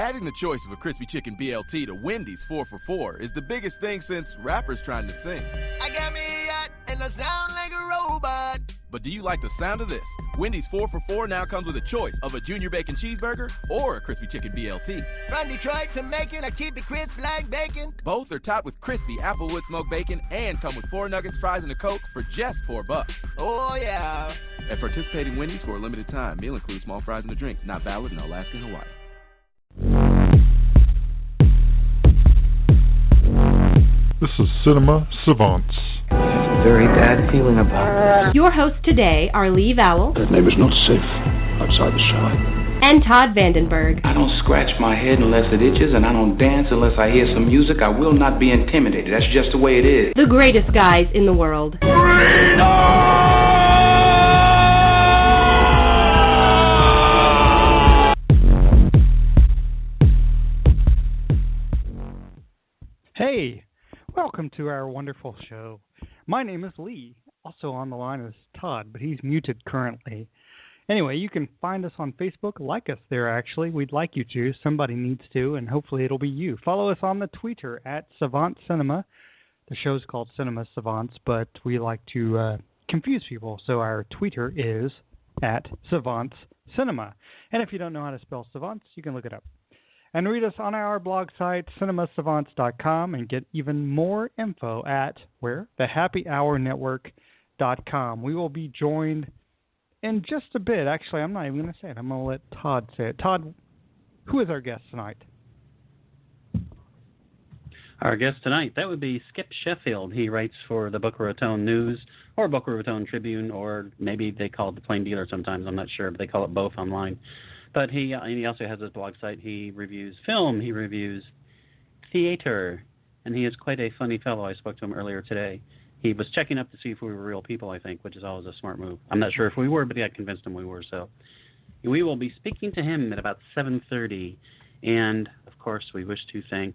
Adding the choice of a crispy chicken BLT to Wendy's 4 for $4 is the biggest thing since rappers trying to sing. I got me a yacht and I sound like a robot. But do you like the sound of this? Wendy's 4 for $4 now comes with a choice of a junior bacon cheeseburger or a crispy chicken BLT. From Detroit to Macon, I keep it crisp like bacon. Both are topped with crispy applewood smoked bacon and come with 4 nuggets, fries, and a Coke for just $4. Oh, yeah. At participating Wendy's for a limited time, meal includes small fries and a drink. Not valid in Alaska and Hawaii. This is Cinema Savants. Very bad feeling about it. Your hosts today are Lee Vowell. That neighbor's not safe outside the shop. And Todd Vandenberg. I don't scratch my head unless it itches, and I don't dance unless I hear some music. I will not be intimidated. That's just the way it is. The greatest guys in the world. Hey, welcome to our wonderful show. My name is Lee. Also on the line is Todd, but he's muted currently. Anyway, you can find us on Facebook. Like us there, actually. We'd like you to. Somebody needs to, and hopefully it'll be you. Follow us on the Twitter at Savant Cinema. The show's called Cinema Savants, but we like to confuse people, so our Twitter is at Savants Cinema. And if you don't know how to spell Savants, you can look it up. And read us on our blog site, cinemasavants.com, and get even more info at, where? thehappyhournetwork.com. We will be joined in just a bit. Actually, I'm not even going to say it. I'm going to let Todd say it. Todd, who is our guest tonight? Our guest tonight, that would be Skip Sheffield. He writes for the Boca Raton News, or Boca Raton Tribune, or maybe they call it the Plain Dealer sometimes. I'm not sure, but they call it both online. But he also has his blog site. He reviews film. He reviews theater. And he is quite a funny fellow. I spoke to him earlier today. He was checking up to see if we were real people, I think, which is always a smart move. I'm not sure if we were, but I convinced him we were. So we will be speaking to him at about 7:30. And, of course, I wish to thank,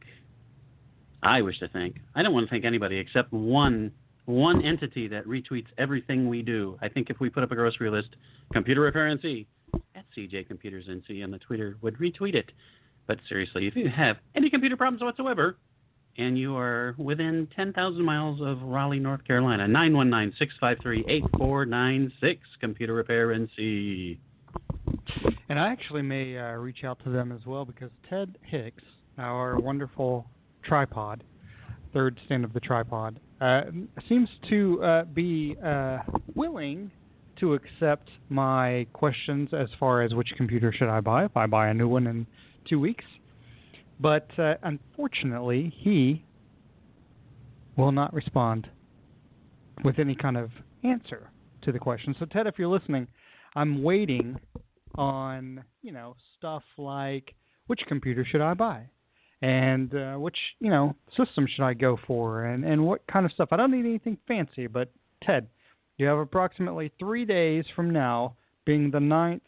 I don't want to thank anybody except one entity that retweets everything we do. I think if we put up a grocery list, Computer Repair NC, at CJ Computers NC, and the Twitter would retweet it. But seriously, if you have any computer problems whatsoever, and you are within 10,000 miles of Raleigh, North Carolina, 919-653-8496, Computer Repair NC. And I actually may reach out to them as well, because Ted Hicks, our wonderful tripod, third stand of the tripod, seems to be willing to accept my questions as far as which computer should I buy if I buy a new one in 2 weeks. But unfortunately, he will not respond with any kind of answer to the question. So, Ted, if you're listening, I'm waiting on, stuff like which computer should I buy? And which, system should I go for? And what kind of stuff? I don't need anything fancy, but Ted, you have approximately 3 days from now, being the 9th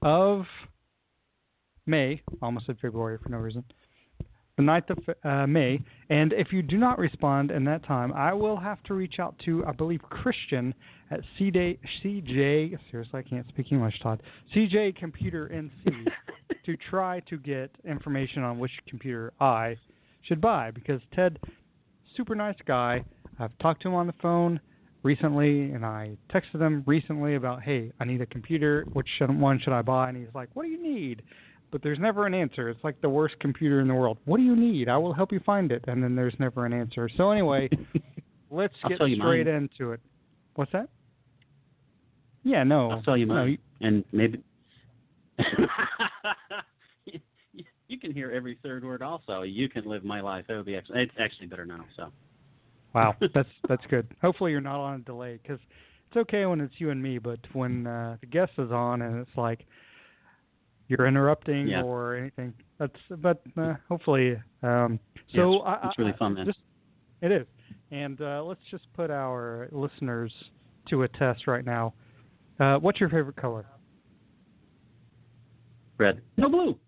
of May, almost said February for no reason, the 9th of May, and if you do not respond in that time, I will have to reach out to, I believe, Christian at CJ, seriously, I can't speak English, Todd, CJ Computer NC, to try to get information on which computer I should buy, because Ted, super nice guy, I've talked to him on the phone recently, and I texted him recently about, hey, I need a computer, which one should I buy? And he's like, what do you need? But there's never an answer. It's like the worst computer in the world. What do you need? I will help you find it. And then there's never an answer. So anyway, let's get straight into it. What's that? Yeah, no. I'll sell you mine. And maybe you can hear every third word also. You can live my life. That would be excellent. It's actually better now, so. Wow, that's good. Hopefully you're not on a delay, because it's okay when it's you and me, but when the guest is on and it's like you're interrupting or anything, hopefully. It's really fun, man. It is. And let's just put our listeners to a test right now. What's your favorite color? Red. No, blue.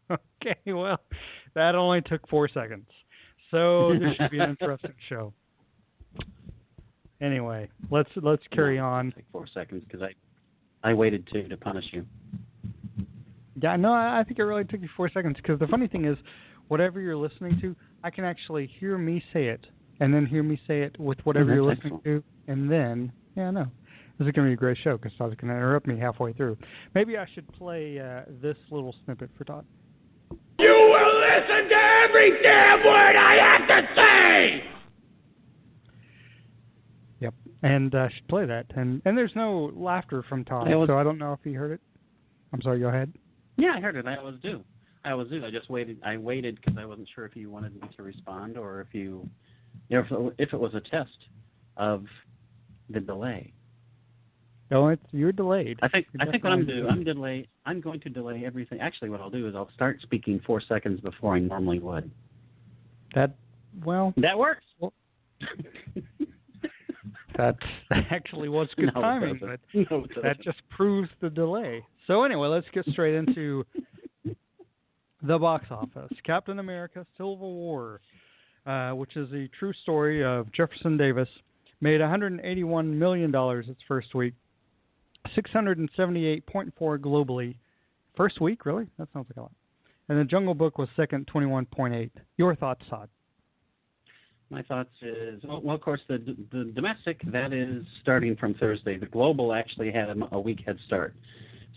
Okay, well, that only took 4 seconds. So this should be an interesting show. Anyway, let's carry on. Like 4 seconds, because I waited to punish you. Yeah, no, I think it really took you 4 seconds because the funny thing is, whatever you're listening to, I can actually hear me say it and then hear me say it with whatever you're listening to, and then, no. This is going to be a great show because Todd's going to interrupt me halfway through. Maybe I should play this little snippet for Todd. You will listen to every damn word I have to say! Yep, and I should play that. And there's no laughter from Todd, so I don't know if he heard it. I'm sorry, go ahead. Yeah, I heard it. I always do. I just waited. I waited because I wasn't sure if you wanted me to respond or if if it was a test of the delay. No, you're delayed. I think what I'm going to do, I'm going to delay everything. Actually, what I'll do is I'll start speaking 4 seconds before I normally would. That works. Well, that actually was good timing, but that just proves the delay. So anyway, let's get straight into the box office. Captain America: Civil War, which is a true story of Jefferson Davis, made $181 million its first week, 678.4 globally. First week, really? That sounds like a lot. And The Jungle Book was second, 21.8. Your thoughts, Todd? My thoughts is, well, of course, the domestic, that is starting from Thursday. The global actually had a week head start.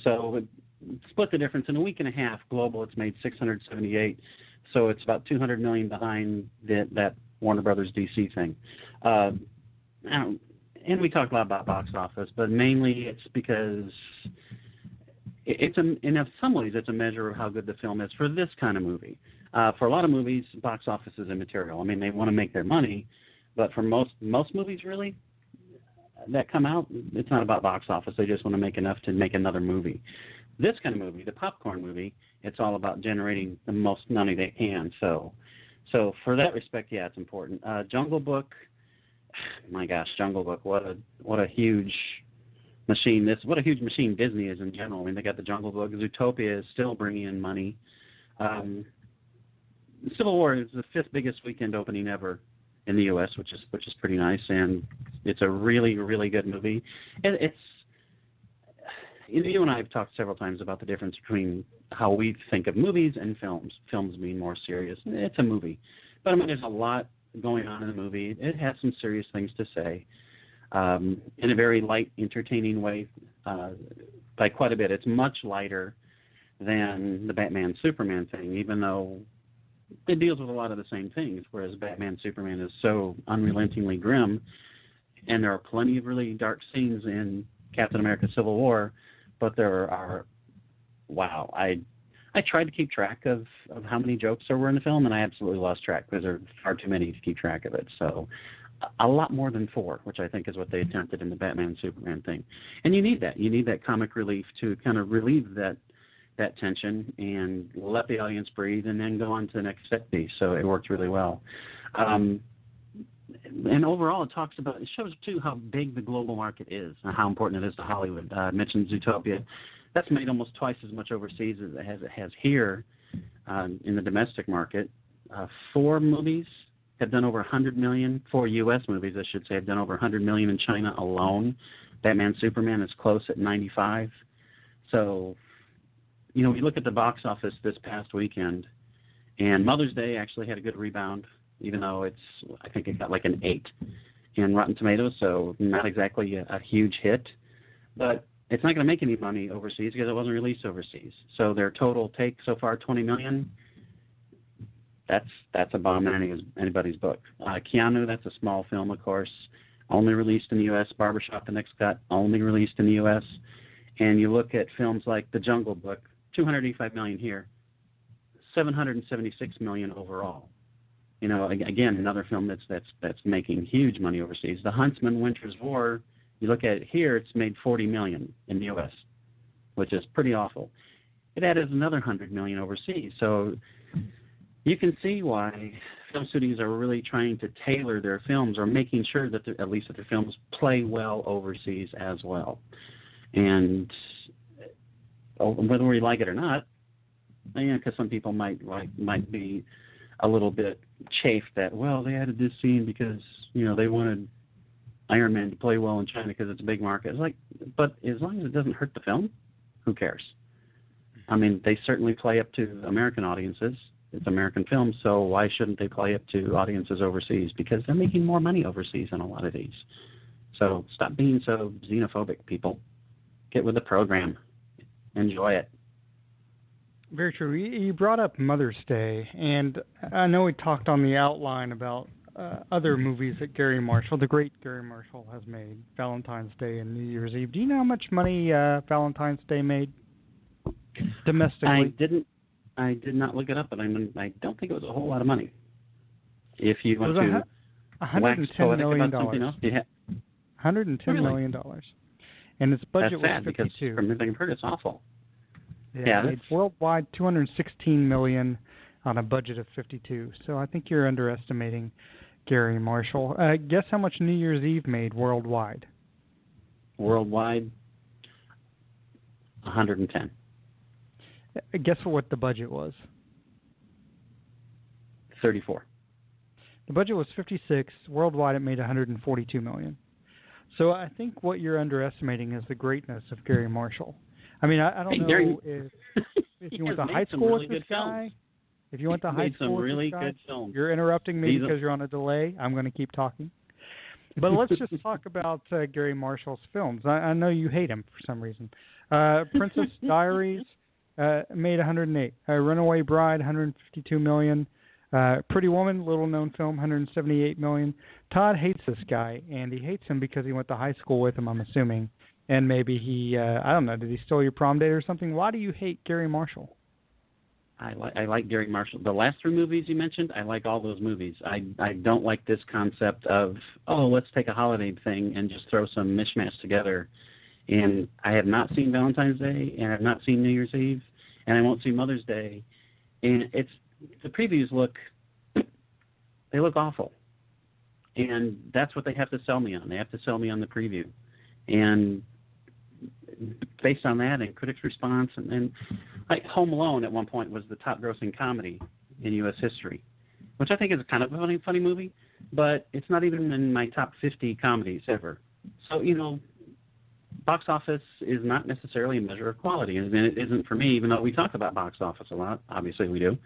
So split the difference. In a week and a half, global, it's made 678. So it's about 200 million behind that Warner Brothers DC thing. And we talk a lot about box office, but mainly it's because in some ways it's a measure of how good the film is for this kind of movie. For a lot of movies, box office is immaterial. I mean, they want to make their money, but for most movies, really, that come out, it's not about box office. They just want to make enough to make another movie. This kind of movie, the popcorn movie, it's all about generating the most money they can. So for that respect, yeah, it's important. Jungle Book, my gosh, Jungle Book, what a huge machine what a huge machine Disney is in general. I mean, they got the Jungle Book. Zootopia is still bringing in money. Civil War is the 5th biggest weekend opening ever in the U.S., which is pretty nice, and it's a really, really good movie. You and I have talked several times about the difference between how we think of movies and films. Films being more serious. It's a movie, but I mean, there's a lot going on in the movie. It has some serious things to say in a very light, entertaining way by quite a bit. It's much lighter than the Batman-Superman thing, even though it deals with a lot of the same things, whereas Batman-Superman is so unrelentingly grim, and there are plenty of really dark scenes in Captain America: Civil War, but there are, I tried to keep track of how many jokes there were in the film, and I absolutely lost track because there are far too many to keep track of it. So a lot more than 4, which I think is what they attempted in the Batman-Superman thing. And you need that. You need that comic relief to kind of relieve that tension and let the audience breathe and then go on to the next set piece. So it worked really well. And overall, it shows, too, how big the global market is and how important it is to Hollywood. I mentioned Zootopia. That's made almost twice as much overseas as it has here in the domestic market. 4 movies have done over 100 million. 4 U.S. movies, I should say, have done over 100 million in China alone. Batman-Superman is close at 95. So, we look at the box office this past weekend, and Mother's Day actually had a good rebound, even though I think it got like an 8 in Rotten Tomatoes, so not exactly a huge hit. But it's not going to make any money overseas because it wasn't released overseas. So their total take so far, $20 million, that's a bomb in anybody's book. Keanu, that's a small film, of course, only released in the U.S. Barbershop, The Next Cut, only released in the U.S. And you look at films like The Jungle Book, $285 million here, $776 million overall. Again, another film that's making huge money overseas. The Huntsman: Winter's War, you look at it here, it's made $40 million in the U.S., which is pretty awful. It added another $100 million overseas. So you can see why film studios are really trying to tailor their films or making sure that at least that their films play well overseas as well. And whether we like it or not, because some people might be a little bit chafed that, well, they added this scene because, they wanted Iron Man to play well in China because it's a big market. It's like, but as long as it doesn't hurt the film, who cares? I mean, they certainly play up to American audiences. It's American film, so why shouldn't they play up to audiences overseas? Because they're making more money overseas than a lot of these. So stop being so xenophobic, people. Get with the program. Enjoy it. Very true. You brought up Mother's Day, and I know we talked on the outline about other movies that Gary Marshall, the great Gary Marshall, has made, Valentine's Day and New Year's Eve. Do you know how much money Valentine's Day made domestically? I did not look it up, but I don't think it was a whole lot of money. If you want to $110 million. Something else, $110 million. And its budget That's sad was 52. because from everything I've heard, it's awful. Yeah, it's worldwide $216 million on a budget of 52. So I think you're underestimating Gary Marshall. Guess how much New Year's Eve made worldwide? Worldwide, 110. Guess what the budget was? 34. The budget was 56. Worldwide, it made 142 million. So I think what you're underestimating is the greatness of Gary Marshall. I mean, I don't know if you went to high school with this guy. If you went to high school with this guy, you're interrupting me because you're on a delay. I'm going to keep talking. But let's just talk about Gary Marshall's films. I know you hate him for some reason. Princess Diaries made 108. Runaway Bride, 152 million. Pretty Woman, little-known film, 178 million. Todd hates this guy, and he hates him because he went to high school with him, I'm assuming. And maybe he, I don't know, did he steal your prom date or something? Why do you hate Gary Marshall? I like Gary Marshall. The last three movies you mentioned, I like all those movies. I don't like this concept of, let's take a holiday thing and just throw some mishmash together. And I have not seen Valentine's Day, and I have not seen New Year's Eve, and I won't see Mother's Day. And the previews look awful. And that's what they have to sell me on. They have to sell me on the preview. And based on that and critics' response, and like Home Alone at one point was the top-grossing comedy in U.S. history, which I think is kind of a funny movie, but it's not even in my top 50 comedies ever. So, box office is not necessarily a measure of quality, and it isn't for me, even though we talk about box office a lot. Obviously we do.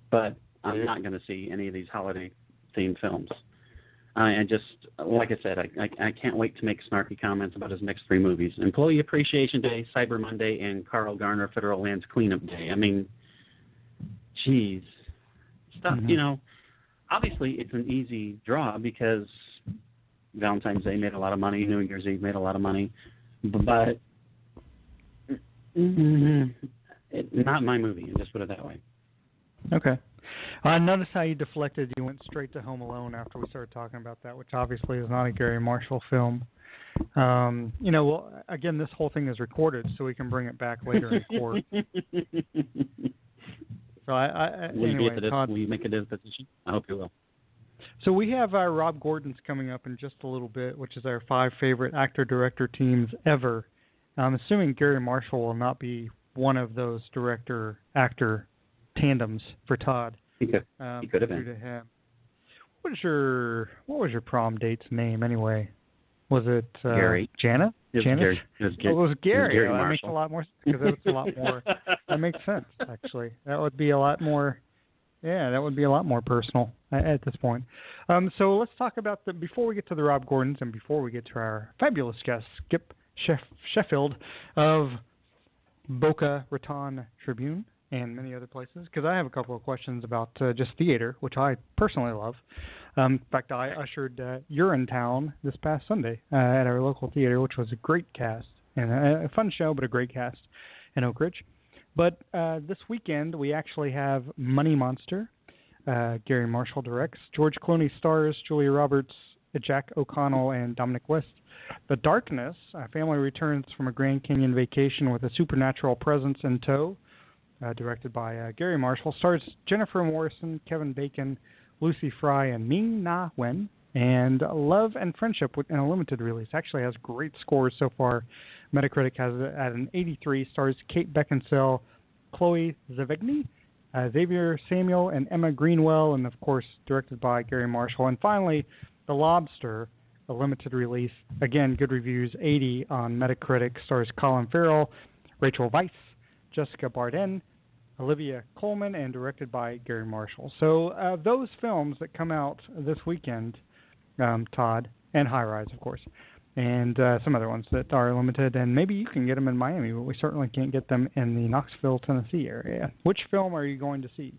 But I'm not going to see any of these holiday-themed films. I just, like I said, I can't wait to make snarky comments about his next three movies. Employee Appreciation Day, Cyber Monday, and Carl Garner Federal Lands Cleanup Day. I mean, geez. Stuff, obviously it's an easy draw because Valentine's Day made a lot of money, New Year's Eve made a lot of money, but not my movie, just put it that way. Okay. I noticed how you deflected. You went straight to Home Alone after we started talking about that, which obviously is not a Gary Marshall film. Well, again, this whole thing is recorded, so we can bring it back later in court. So will you make a disposition? I hope you will. So we have our Rob Gordon's coming up in just a little bit, which is our 5 favorite actor-director teams ever. I'm assuming Gary Marshall will not be one of those director-actor tandems for Todd. He could have been. To him. What was your prom date's name anyway? Was it Gary? Janet? Janet? It was Gary. Gary That makes a lot more because it's a lot more. That makes sense actually. That would be a lot more. Yeah, that would be a lot more personal at this point. So let's talk about before we get to the Rob Gordons and before we get to our fabulous guest, Skip Sheffield of Boca Raton Tribune and many other places, because I have a couple of questions about just theater, which I personally love. In fact, I ushered Urinetown this past Sunday at our local theater, which was a great cast and a fun show, but a great cast in Oak Ridge. But this weekend, we actually have Money Monster. Gary Marshall directs. George Clooney stars, Julia Roberts, Jack O'Connell, and Dominic West. The Darkness, a family returns from a Grand Canyon vacation with a supernatural presence in tow. Directed by Gary Marshall, stars Jennifer Morrison, Kevin Bacon, Lucy Fry, and Ming-Na Wen. And Love and Friendship in a limited release. Actually has great scores so far. Metacritic has it at an 83. Stars Kate Beckinsale, Chloe Sevigny, Xavier Samuel, and Emma Greenwell. And, of course, directed by Gary Marshall. And finally, The Lobster, a limited release. Again, good reviews, 80 on Metacritic. Stars Colin Farrell, Rachel Weisz, Jessica Bardem, Olivia Colman, and directed by Gary Marshall. So those films that come out this weekend, Todd, and High Rise, of course, and some other ones that are limited, and maybe you can get them in Miami, but we certainly can't get them in the Knoxville, Tennessee area. Which film are you going to see?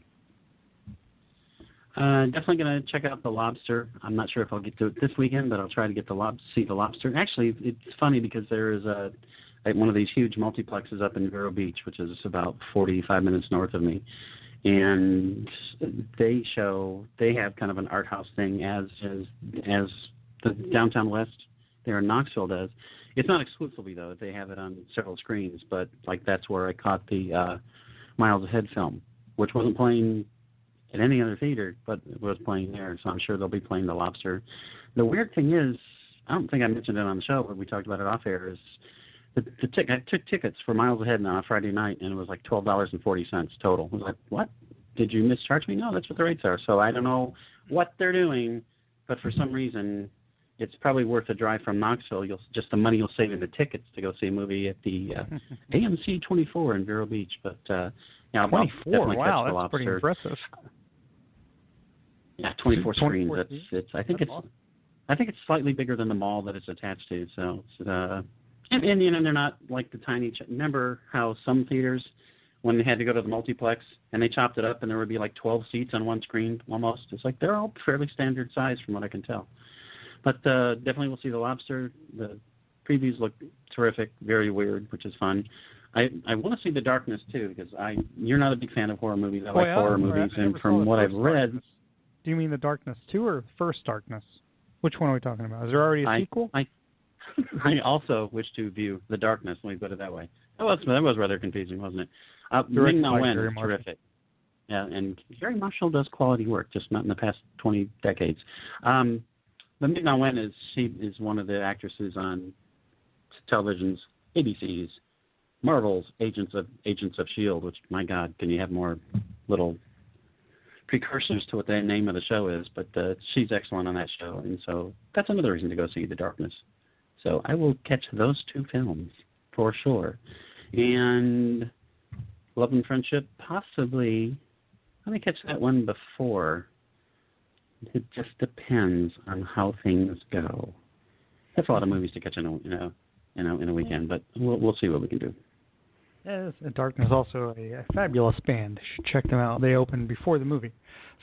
Definitely going to check out The Lobster. I'm not sure if I'll get to it this weekend, but I'll try to get see The Lobster. Actually, it's funny because there is one of these huge multiplexes up in Vero Beach, which is about 45 minutes north of me, and they have kind of an art house thing as the Downtown West there in Knoxville does. It's not exclusively, though. They have it on several screens, but like that's where I caught the Miles Ahead film, which wasn't playing at any other theater, but it was playing there, so I'm sure they'll be playing The Lobster. The weird thing is, I don't think I mentioned it on the show, but we talked about it off air, is I took tickets for Miles Ahead on a Friday night, and it was like $12.40 total. I was like, what? Did you mischarge me? No, that's what the rates are. So I don't know what they're doing, but for some reason, it's probably worth a drive from Knoxville. Just the money you'll save in the tickets to go see a movie at the AMC 24 in Vero Beach. But yeah, I'll 24. Wow, catch The that's pretty Lobster. impressive. Yeah, 24 screens. It's I think awesome. I think it's slightly bigger than the mall that it's attached to. So and you know, they're not like the tiny. Remember how some theaters, when they had to go to the multiplex and they chopped it up and there would be like 12 seats on one screen almost. It's like they're all fairly standard size from what I can tell. But definitely we'll see The Lobster. The previews look terrific, very weird, which is fun. I want to see The Darkness too, because you're not a big fan of horror movies. I like horror movies, and from what I've read. Darkness. Do you mean The Darkness 2 or First Darkness? Which one are we talking about? Is there already a sequel? I also wish to view The Darkness. Let me put it that way. That was rather confusing, wasn't it? Ming-Na Wen is terrific. Yeah, and Gary Marshall does quality work, just not in the past 20 decades. But Ming-Na Wen she is one of the actresses on television's ABC's Marvel's Agents of S.H.I.E.L.D., which, my God, can you have more little precursors to what the name of the show is? But she's excellent on that show, and so that's another reason to go see The Darkness. So I will catch those two films for sure. And Love and Friendship, possibly. Let me catch that one before. It just depends on how things go. That's a lot of movies to catch in a weekend, but we'll see what we can do. Yes, and Darkness is also a fabulous band. You should check them out. They opened before the movie.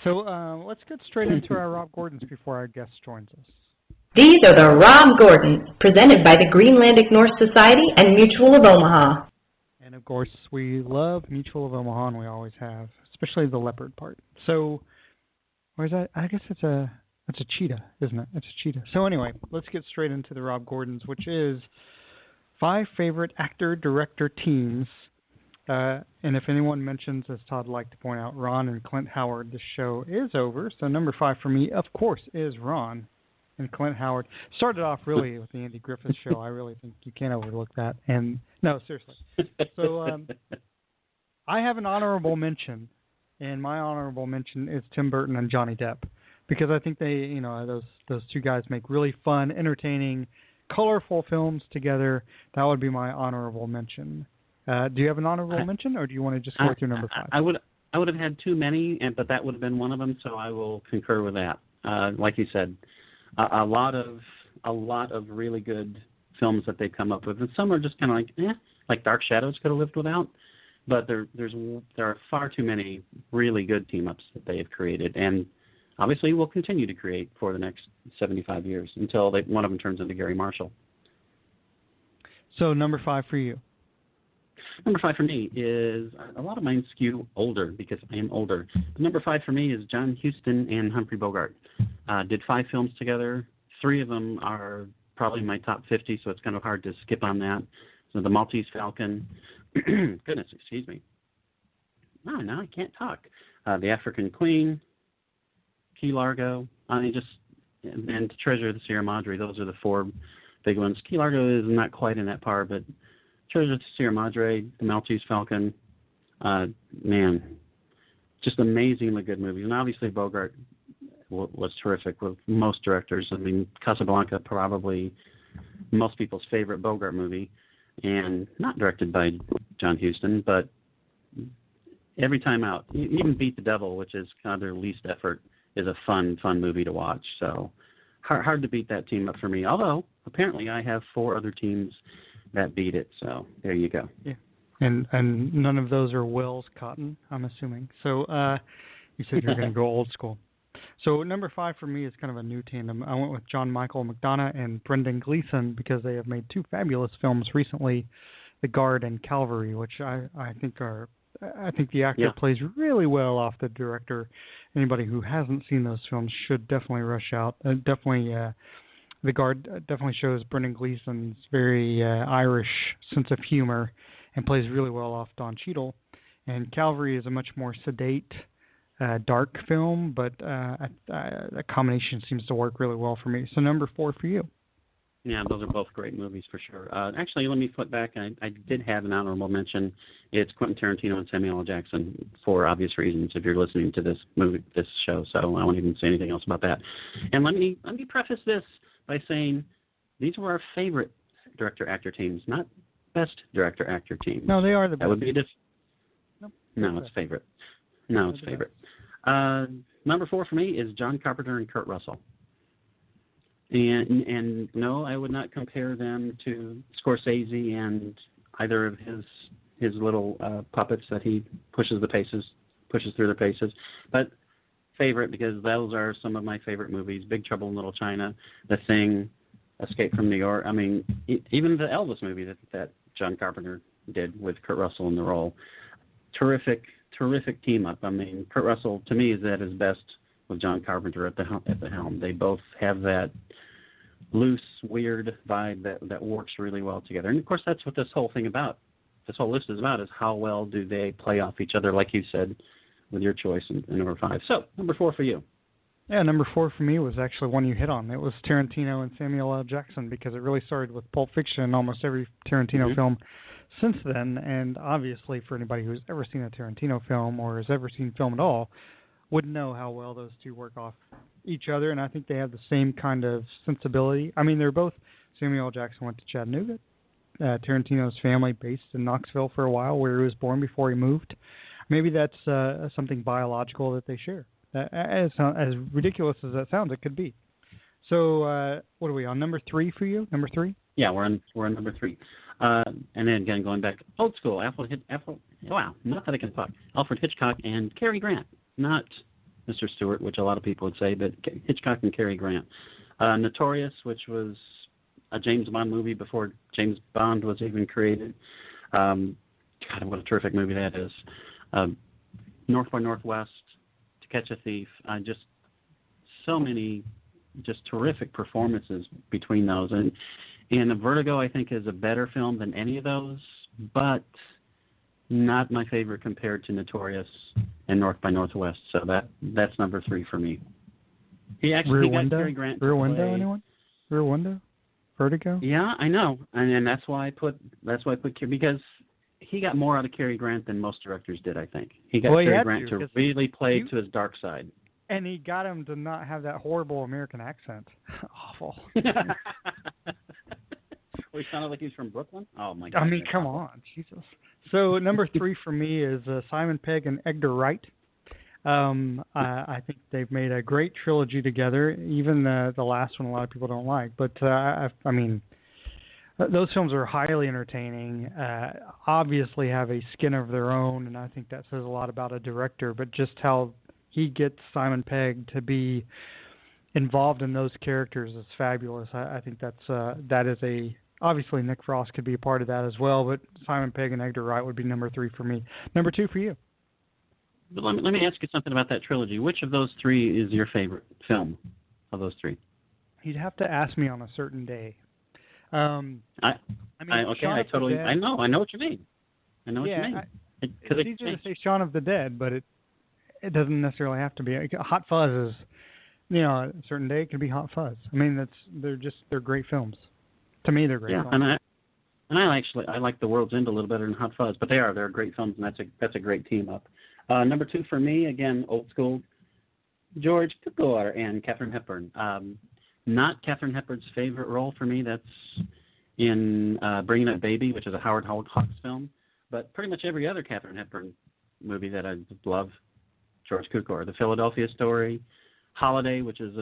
So let's get straight into our Rob Gordons before our guest joins us. These are the Rob Gordons, presented by the Greenlandic Norse Society and Mutual of Omaha. And of course, we love Mutual of Omaha, and we always have, especially the leopard part. So, where's that? I guess it's a cheetah, isn't it? It's a cheetah. So anyway, let's get straight into the Rob Gordons, which is 5 favorite actor-director teams. And if anyone mentions, as Todd liked to point out, Ron and Clint Howard, the show is over. So number 5 for me, of course, is Ron and Clint Howard. Started off really with the Andy Griffith show. I really think you can't overlook that. And no, seriously. So I have an honorable mention, and my honorable mention is Tim Burton and Johnny Depp, because I think they, those two guys make really fun, entertaining, colorful films together. That would be my honorable mention. Do you have an honorable mention, or do you want to just go through number 5? I would have had too many, but that would have been one of them. So I will concur with that. Like you said, a lot of really good films that they've come up with, and some are just kind of like Dark Shadows could have lived without. But there are far too many really good team ups that they have created, and obviously will continue to create for the next 75 years until one of them turns into Gary Marshall. So number 5 for you. Number 5 for me is, a lot of mine skew older because I am older. But number 5 for me is John Huston and Humphrey Bogart. Did 5 films together. 3 of them are probably in my top 50, so it's kind of hard to skip on that. So The Maltese Falcon. Goodness, excuse me. No, now I can't talk. The African Queen. Key Largo. And Treasure of the Sierra Madre. Those are the 4 big ones. Key Largo is not quite in that par, but Treasure of the Sierra Madre, The Maltese Falcon, man, just amazingly good movies. And obviously Bogart was terrific with most directors. I mean, Casablanca, probably most people's favorite Bogart movie, and not directed by John Huston, but every time out, even Beat the Devil, which is kind of their least effort, is a fun movie to watch. So hard to beat that team up for me. Although apparently I have 4 other teams that beat it. So there you go. Yeah, and none of those are Will's Cotton, I'm assuming. So you said you're going to go old school. So number 5 for me is kind of a new tandem. I went with John Michael McDonough and Brendan Gleeson because they have made 2 fabulous films recently, The Guard and Calvary, which I think the actor plays really well off the director. Anybody who hasn't seen those films should definitely rush out. The Guard definitely shows Brendan Gleeson's very Irish sense of humor and plays really well off Don Cheadle. And Calvary is a much more sedate, dark film, but that combination seems to work really well for me. So number 4 for you. Yeah, those are both great movies for sure. Actually, let me flip back. I did have an honorable mention. It's Quentin Tarantino and Samuel L. Jackson for obvious reasons. If you're listening to this show, so I won't even say anything else about that. And let me preface this by saying these were our favorite director-actor teams, not best director-actor teams. No, they are the best. That would be No, it's favorite. No, it's favorite. Number 4 for me is John Carpenter and Kurt Russell. And no, I would not compare them to Scorsese and either of his little puppets that he pushes through the paces. But favorite because those are some of my favorite movies: Big Trouble in Little China, The Thing, Escape from New York. I mean, even the Elvis movie that John Carpenter did with Kurt Russell in the role. Terrific team up. I mean, Kurt Russell to me is at his best with John Carpenter at the helm. They both have that loose, weird vibe that works really well together. And of course, that's what this whole list is about: is how well do they play off each other, like you said, with your choice in number 5. So number 4 for you. Yeah, number 4 for me was actually one you hit on. It was Tarantino and Samuel L. Jackson because it really started with Pulp Fiction and almost every Tarantino film since then. And obviously, for anybody who's ever seen a Tarantino film or has ever seen film at all, would know how well those two work off each other, and I think they have the same kind of sensibility. I mean, they're both. Samuel L. Jackson went to Chattanooga. Tarantino's family based in Knoxville for a while, where he was born before he moved. Maybe that's something biological that they share. As ridiculous as that sounds, it could be. So, what are we on? Number 3 for you? Number 3? Yeah, we're on number 3. And then again, going back old school, not that I can talk. Alfred Hitchcock and Cary Grant, not Mr. Stewart, which a lot of people would say, but Hitchcock and Cary Grant. Notorious, which was a James Bond movie before James Bond was even created. God, what a terrific movie that is. North by Northwest, To Catch a Thief. Just so many just terrific performances between those. And Vertigo, I think, is a better film than any of those, but not my favorite compared to Notorious and North by Northwest. So that's number 3 for me. He actually got Cary Grant. Rear Window, anyone? Rear Window? Vertigo? Yeah, I know, and that's why I put because he got more out of Cary Grant than most directors did. I think he got Cary Grant to really play to his dark side. And he got him to not have that horrible American accent. Awful. Well, he sounded like he was from Brooklyn? Oh, my God. I mean, come on. Jesus. So number 3 for me is Simon Pegg and Edgar Wright. I think they've made a great trilogy together. Even the last one a lot of people don't like. But, I mean, those films are highly entertaining, obviously have a skin of their own, and I think that says a lot about a director. But just how he gets Simon Pegg to be involved in those characters is fabulous. I think that is a... Obviously, Nick Frost could be a part of that as well, but Simon Pegg and Edgar Wright would be number 3 for me. Number 2 for you. But let me ask you something about that trilogy. Which of those 3 is your favorite film of those 3? You'd have to ask me on a certain day. I know what you mean. I know what you mean. It's easier to say Shaun of the Dead, but it doesn't necessarily have to be. Hot Fuzz is, a certain day it could be Hot Fuzz. I mean, they're great films. To me, they're great films. And I like The World's End a little better than Hot Fuzz, but they're great films, and that's a great team up. Number 2 for me, again, old school, George Cukor and Katharine Hepburn. Not Katharine Hepburn's favorite role for me. That's in Bringing Up Baby, which is a Howard Hawks film. but pretty much every other Katharine Hepburn movie that I love, George Cukor. The Philadelphia Story, Holiday, which is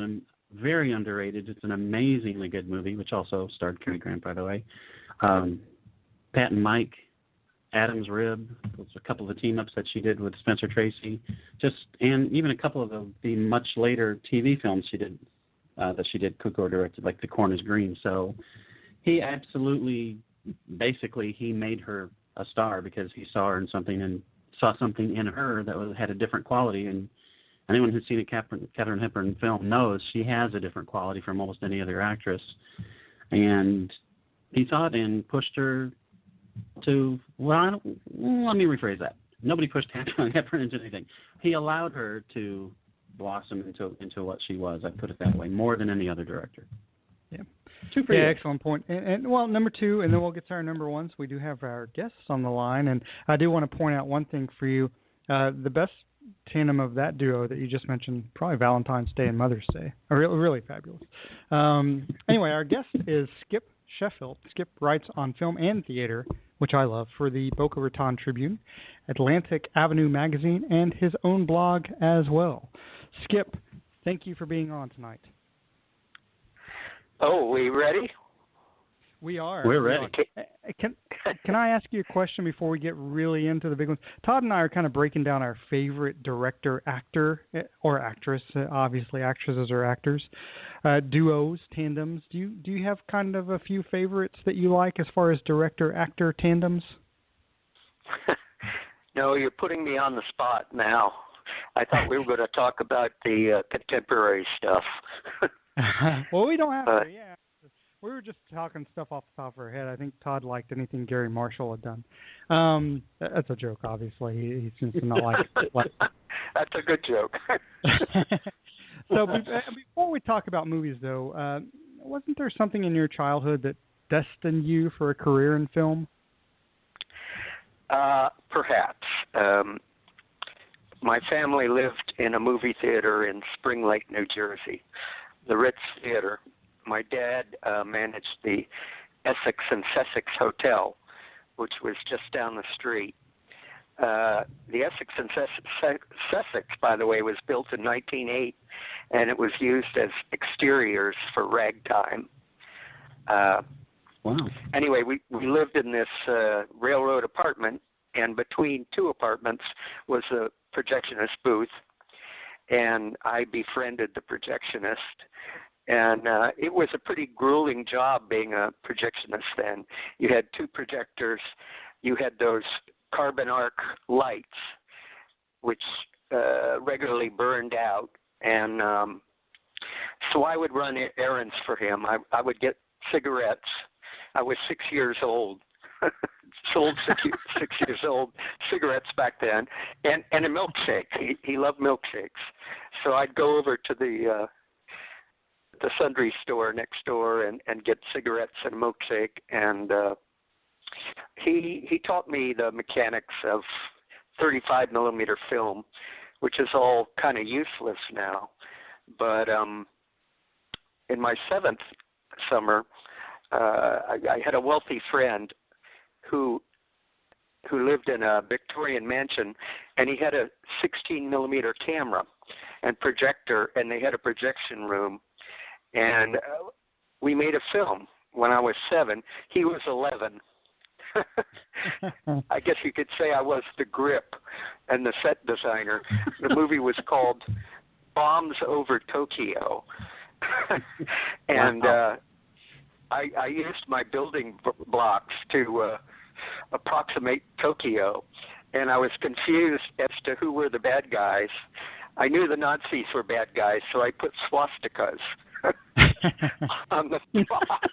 very underrated. It's an amazingly good movie, which also starred Cary Grant, by the way. Pat and Mike, Adam's Rib, was a couple of the team-ups that she did with Spencer Tracy, and even a couple of the much later TV films she did, Cukor directed, like The Corn is Green. So he absolutely, basically, he made her a star because he saw her in something and saw something in her that had a different quality. And anyone who's seen a Katharine Hepburn film knows she has a different quality from almost any other actress. And he saw it and pushed her to, let me rephrase that. Nobody pushed Katharine Hepburn into anything. He allowed her to blossom into what she was, I'd put it that way, more than any other director. Yeah. Two for you. Excellent point. And well, number two, and then we'll get to our number one. So we do have our guests on the line, and I do want to point out one thing for you. The best tandem of that duo that you just mentioned, probably Valentine's Day and Mother's Day. Really fabulous. Anyway, our guest is Skip Sheffield. Skip writes on film and theater, which I love, for the Boca Raton Tribune, Atlantic Avenue Magazine, and his own blog as well. Skip, thank you for being on tonight. Oh, we ready? We are. We're ready. Can I ask you a question before we get really into the big ones? Todd and I are kind of breaking down our favorite director, actor, or actress. Obviously, actresses or actors. Duos, tandems. Do you have kind of a few favorites that you like as far as director-actor tandems? No, you're putting me on the spot now. I thought we were going to talk about the contemporary stuff. Well, we don't have to, yeah. We were just talking stuff off the top of our head. I think Todd liked anything Gary Marshall had done. That's a joke, obviously. He seems to not like it. That's a good joke. So before we talk about movies, though, wasn't there something in your childhood that destined you for a career in film? Perhaps. My family lived in a movie theater in Spring Lake, New Jersey, the Ritz Theater. My dad managed the Essex and Sussex Hotel, which was just down the street. The Essex and Sussex, by the way, was built in 1908, and it was used as exteriors for ragtime. Wow. Anyway, we lived in this railroad apartment, and between two apartments was a projectionist booth, and I befriended the projectionist. And it was a pretty grueling job being a projectionist then. You had two projectors. You had those carbon arc lights, which regularly burned out. And so I would run errands for him. I would get cigarettes. I was 6 years old. Sold 6 years old cigarettes back then. And a milkshake. He loved milkshakes. So I'd go over to the sundry store next door and get cigarettes and a milkshake, and he taught me the mechanics of 35 millimeter film, which is all kind of useless now. But in my seventh summer, I had a wealthy friend who lived in a Victorian mansion, and he had a 16 millimeter camera and projector, and they had a projection room. And we made a film when I was 7. He was 11. I guess you could say I was the grip and the set designer. The movie was called Bombs Over Tokyo. And I used my building blocks to approximate Tokyo. And I was confused as to who were the bad guys. I knew the Nazis were bad guys, so I put swastikas on the box.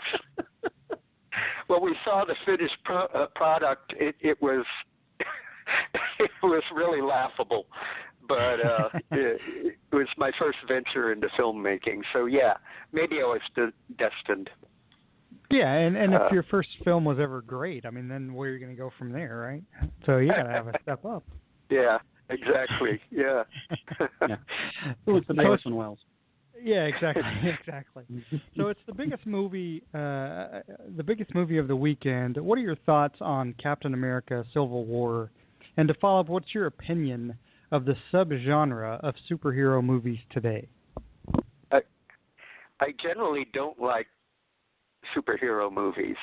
Well, we saw the finished product. It was it was really laughable, but it was my first venture into filmmaking. So yeah, maybe I was destined. Yeah, and if your first film was ever great, I mean, then where are you going to go from there, right? So you got to have a step up. Yeah, exactly. Yeah. Who was the Orson Welles? Yeah, exactly, exactly. So it's the biggest movie of the weekend. What are your thoughts on Captain America: Civil War? And to follow up, what's your opinion of the subgenre of superhero movies today? I generally don't like superhero movies,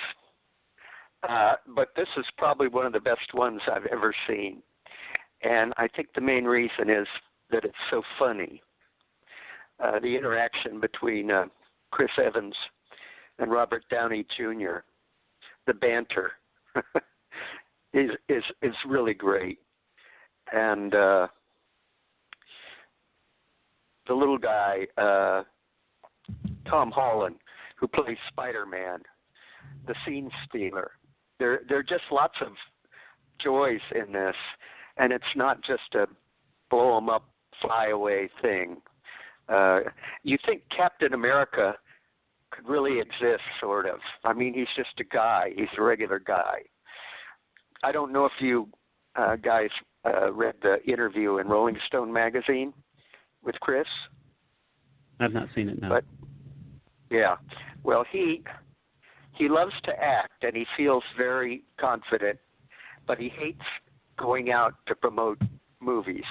but this is probably one of the best ones I've ever seen. And I think the main reason is that it's so funny. The interaction between Chris Evans and Robert Downey Jr., the banter, is really great. And the little guy, Tom Holland, who plays Spider-Man, the scene stealer. There are just lots of joys in this, and it's not just a blow 'em up, fly away thing. You think Captain America could really exist, sort of. I mean, he's just a guy. He's a regular guy. I don't know if you guys read the interview in Rolling Stone magazine with Chris. I've not seen it, no. But yeah, well, he loves to act, and he feels very confident, but he hates going out to promote movies,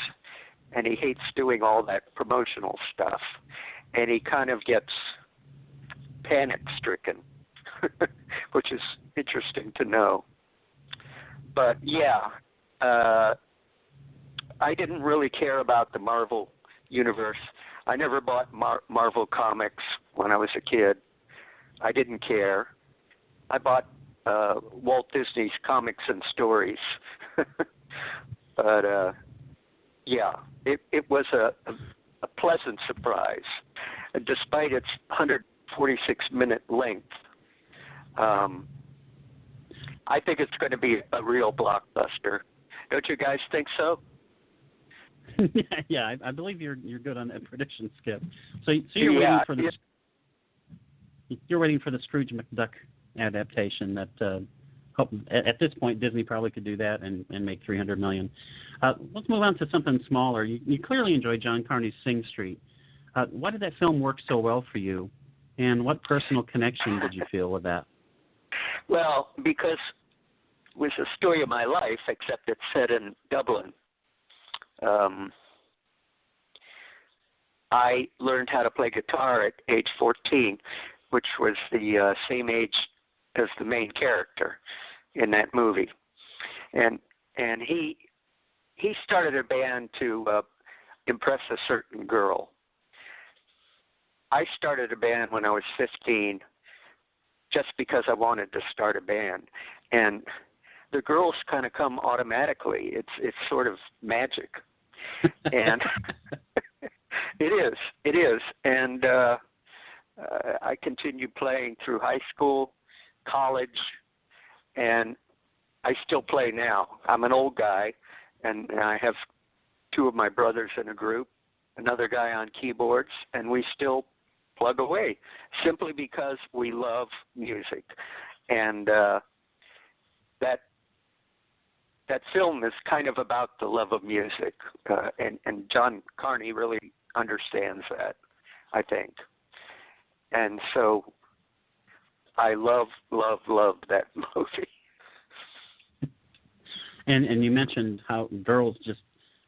and he hates doing all that promotional stuff, and he kind of gets panic-stricken, which is interesting to know. But yeah, I didn't really care about the Marvel universe. I never bought Marvel comics when I was a kid. I didn't care. I bought Walt Disney's Comics and Stories. But yeah, it was a pleasant surprise. And despite its 146-minute length, I think it's going to be a real blockbuster. Don't you guys think so? Yeah, I believe you're good on that prediction, Skip. So you're waiting for the you're waiting for the Scrooge McDuck adaptation that at this point Disney probably could do that and make $300 million. Let's move on to something smaller. You clearly enjoyed John Carney's Sing Street. Why did that film work so well for you, and what personal connection did you feel with that? Well, because it was a story of my life, except it's set in Dublin. I learned how to play guitar at age 14, which was the same age as the main character in that movie. And he started a band to impress a certain girl. I started a band when I was 15 just because I wanted to start a band. And the girls kind of come automatically. It's sort of magic. And it is. And I continued playing through high school, college, and I still play now. I'm an old guy, and I have two of my brothers in a group, another guy on keyboards, and we still plug away simply because we love music. And that film is kind of about the love of music, and John Carney really understands that, I think. And so I love that movie. And you mentioned how girls just,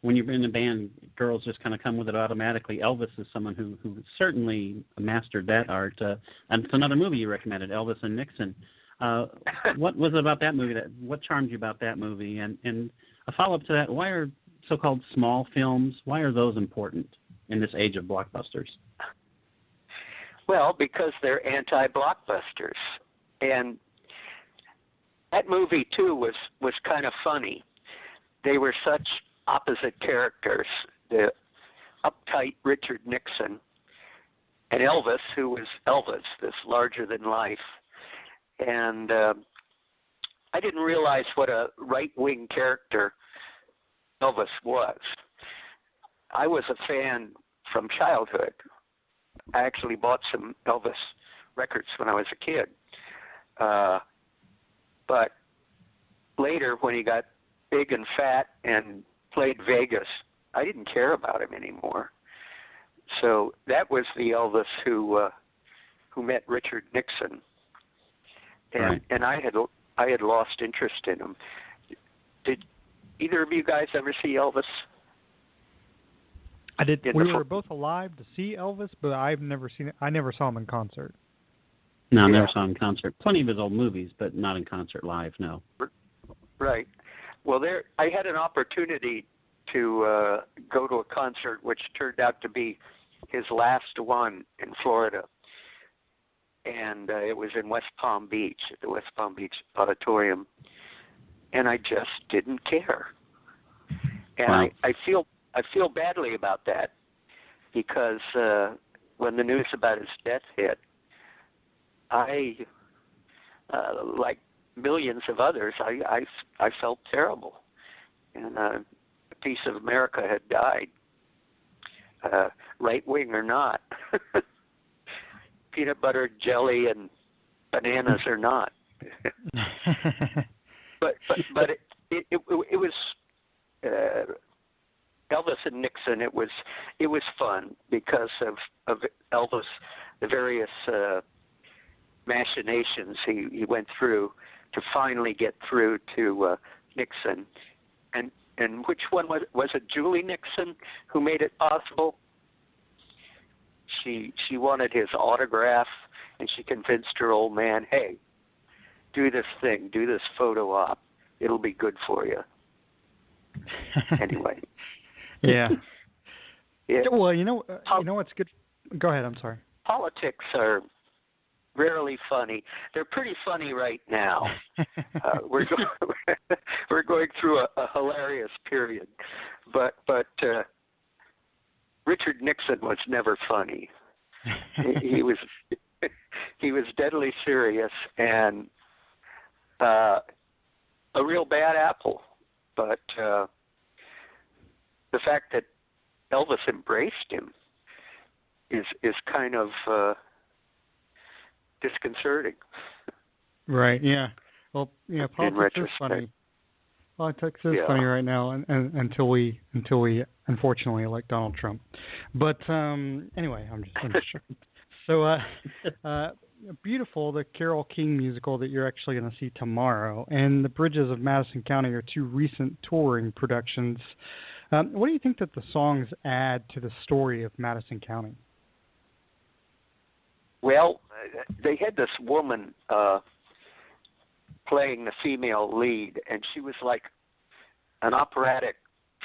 when you're in a band, girls just kind of come with it automatically. Elvis is someone who certainly mastered that art. And it's another movie you recommended, Elvis and Nixon. What was it about that movie? What charmed you about that movie? And a follow-up to that, why are so-called small films, why are those important in this age of blockbusters? Well, because they're anti-blockbusters. And that movie, too, was kind of funny. They were such opposite characters. The uptight Richard Nixon and Elvis, who was Elvis, this larger-than-life. And I didn't realize what a right-wing character Elvis was. I was a fan from childhood. I actually bought some Elvis records when I was a kid. But later, when he got big and fat and played Vegas, I didn't care about him anymore. So that was the Elvis who met Richard Nixon, and I had lost interest in him. Did either of you guys ever see Elvis? I did. We were both alive to see Elvis, but I've never seen it. I never saw him in concert. No, I never saw him in concert. Plenty of his old movies, but not in concert live. No. Right. Well, I had an opportunity to go to a concert, which turned out to be his last one in Florida. And it was in West Palm Beach, at the West Palm Beach Auditorium. And I just didn't care. And wow. I feel badly about that, because when the news about his death hit, I, like millions of others, I felt terrible. And a piece of America had died, right wing or not. Peanut butter, jelly, and bananas or not. but it was Elvis and Nixon. It was fun because of Elvis, the various machinations he went through to finally get through to Nixon, and which one was it? Julie Nixon who made it possible. She wanted his autograph, and she convinced her old man, hey, do this thing, do this photo op. It'll be good for you. Anyway. Yeah. Yeah. Well, you know what's good? Go ahead. I'm sorry. Politics are rarely funny. They're pretty funny right now. We're going through a hilarious period, but Richard Nixon was never funny. He was deadly serious and a real bad apple. But the fact that Elvis embraced him is kind of disconcerting. Right. Yeah. Well, yeah. Politics is funny. Politics is funny right now, and until we unfortunately elect Donald Trump. But anyway, I'm just joking. So beautiful, the Carole King musical that you're actually going to see tomorrow, and The Bridges of Madison County are two recent touring productions. What do you think that the songs add to the story of Madison County? Well, they had this woman playing the female lead, and she was like an operatic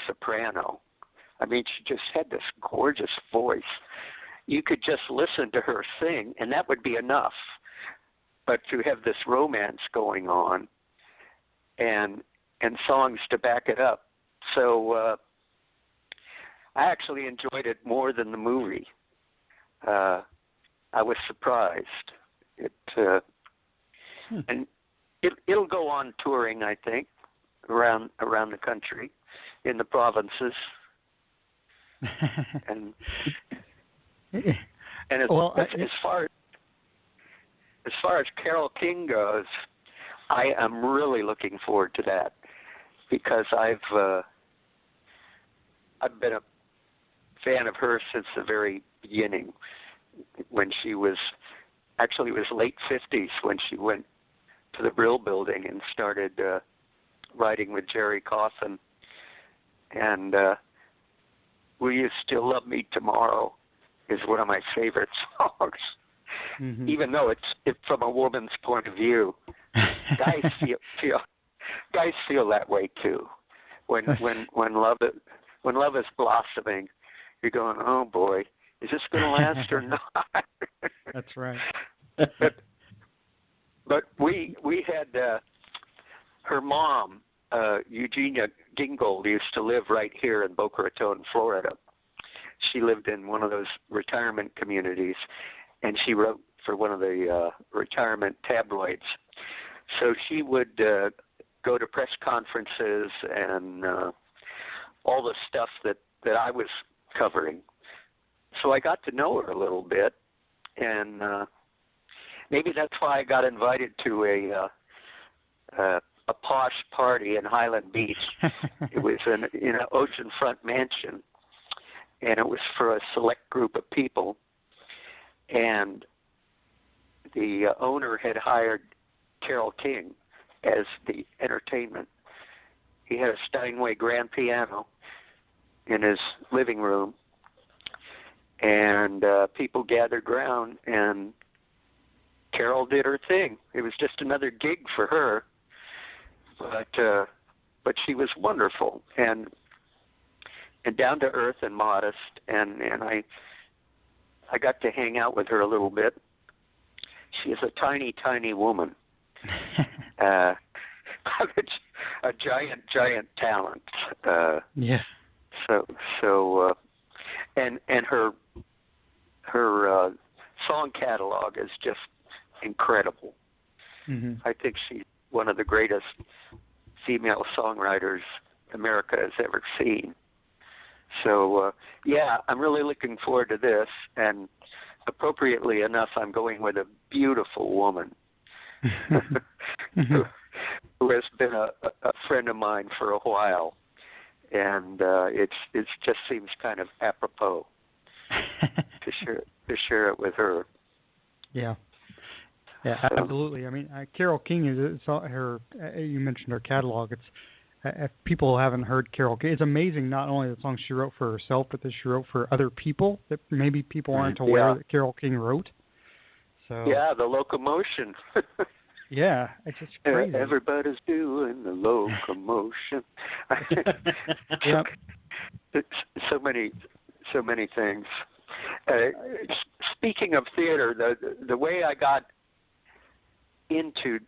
soprano. I mean, she just had this gorgeous voice. You could just listen to her sing, and that would be enough. But to have this romance going on and songs to back it up. So I actually enjoyed it more than the movie. I was surprised. And it'll go on touring, I think, around the country, in the provinces. and as far as Carole King goes, I am really looking forward to that, because I've been a fan of her since the very beginning, when she was actually, it was late 50s when she went to the Brill Building and started writing with Jerry Coffin. And Will You Still Love Me Tomorrow is one of my favorite songs, even though it's from a woman's point of view. Guys feel that way too. When love is blossoming, you're going, oh boy, is this going to last or not? That's right. But we had her mom, Eugenia Gingold, used to live right here in Boca Raton, Florida. She lived in one of those retirement communities, and she wrote for one of the retirement tabloids. So she would go to press conferences and all the stuff that I was covering. So I got to know her a little bit, and maybe that's why I got invited to a posh party in Highland Beach. It was in an oceanfront mansion, and it was for a select group of people. And the owner had hired Carole King as the entertainment. He had a Steinway grand piano in his living room, and people gathered around, and Carole did her thing. It was just another gig for her, but she was wonderful and down to earth and modest, and I got to hang out with her a little bit. She is a tiny, tiny woman. A giant talent. Yeah. So, and her song catalog is just incredible. Mm-hmm. I think she's one of the greatest female songwriters America has ever seen. So, yeah, I'm really looking forward to this, and appropriately enough, I'm going with a beautiful woman who has been a friend of mine for a while, and it just seems kind of apropos to share it with her. Yeah. Yeah, absolutely. I mean, Carole King is her. You mentioned her catalog. It's if people haven't heard Carole King, it's amazing. Not only the songs she wrote for herself, but that she wrote for other people that maybe people aren't aware that Carole King wrote. So yeah, the locomotion. Yeah, it's just crazy. Everybody's doing the locomotion. Yep. So many things. Speaking of theater, the way I got into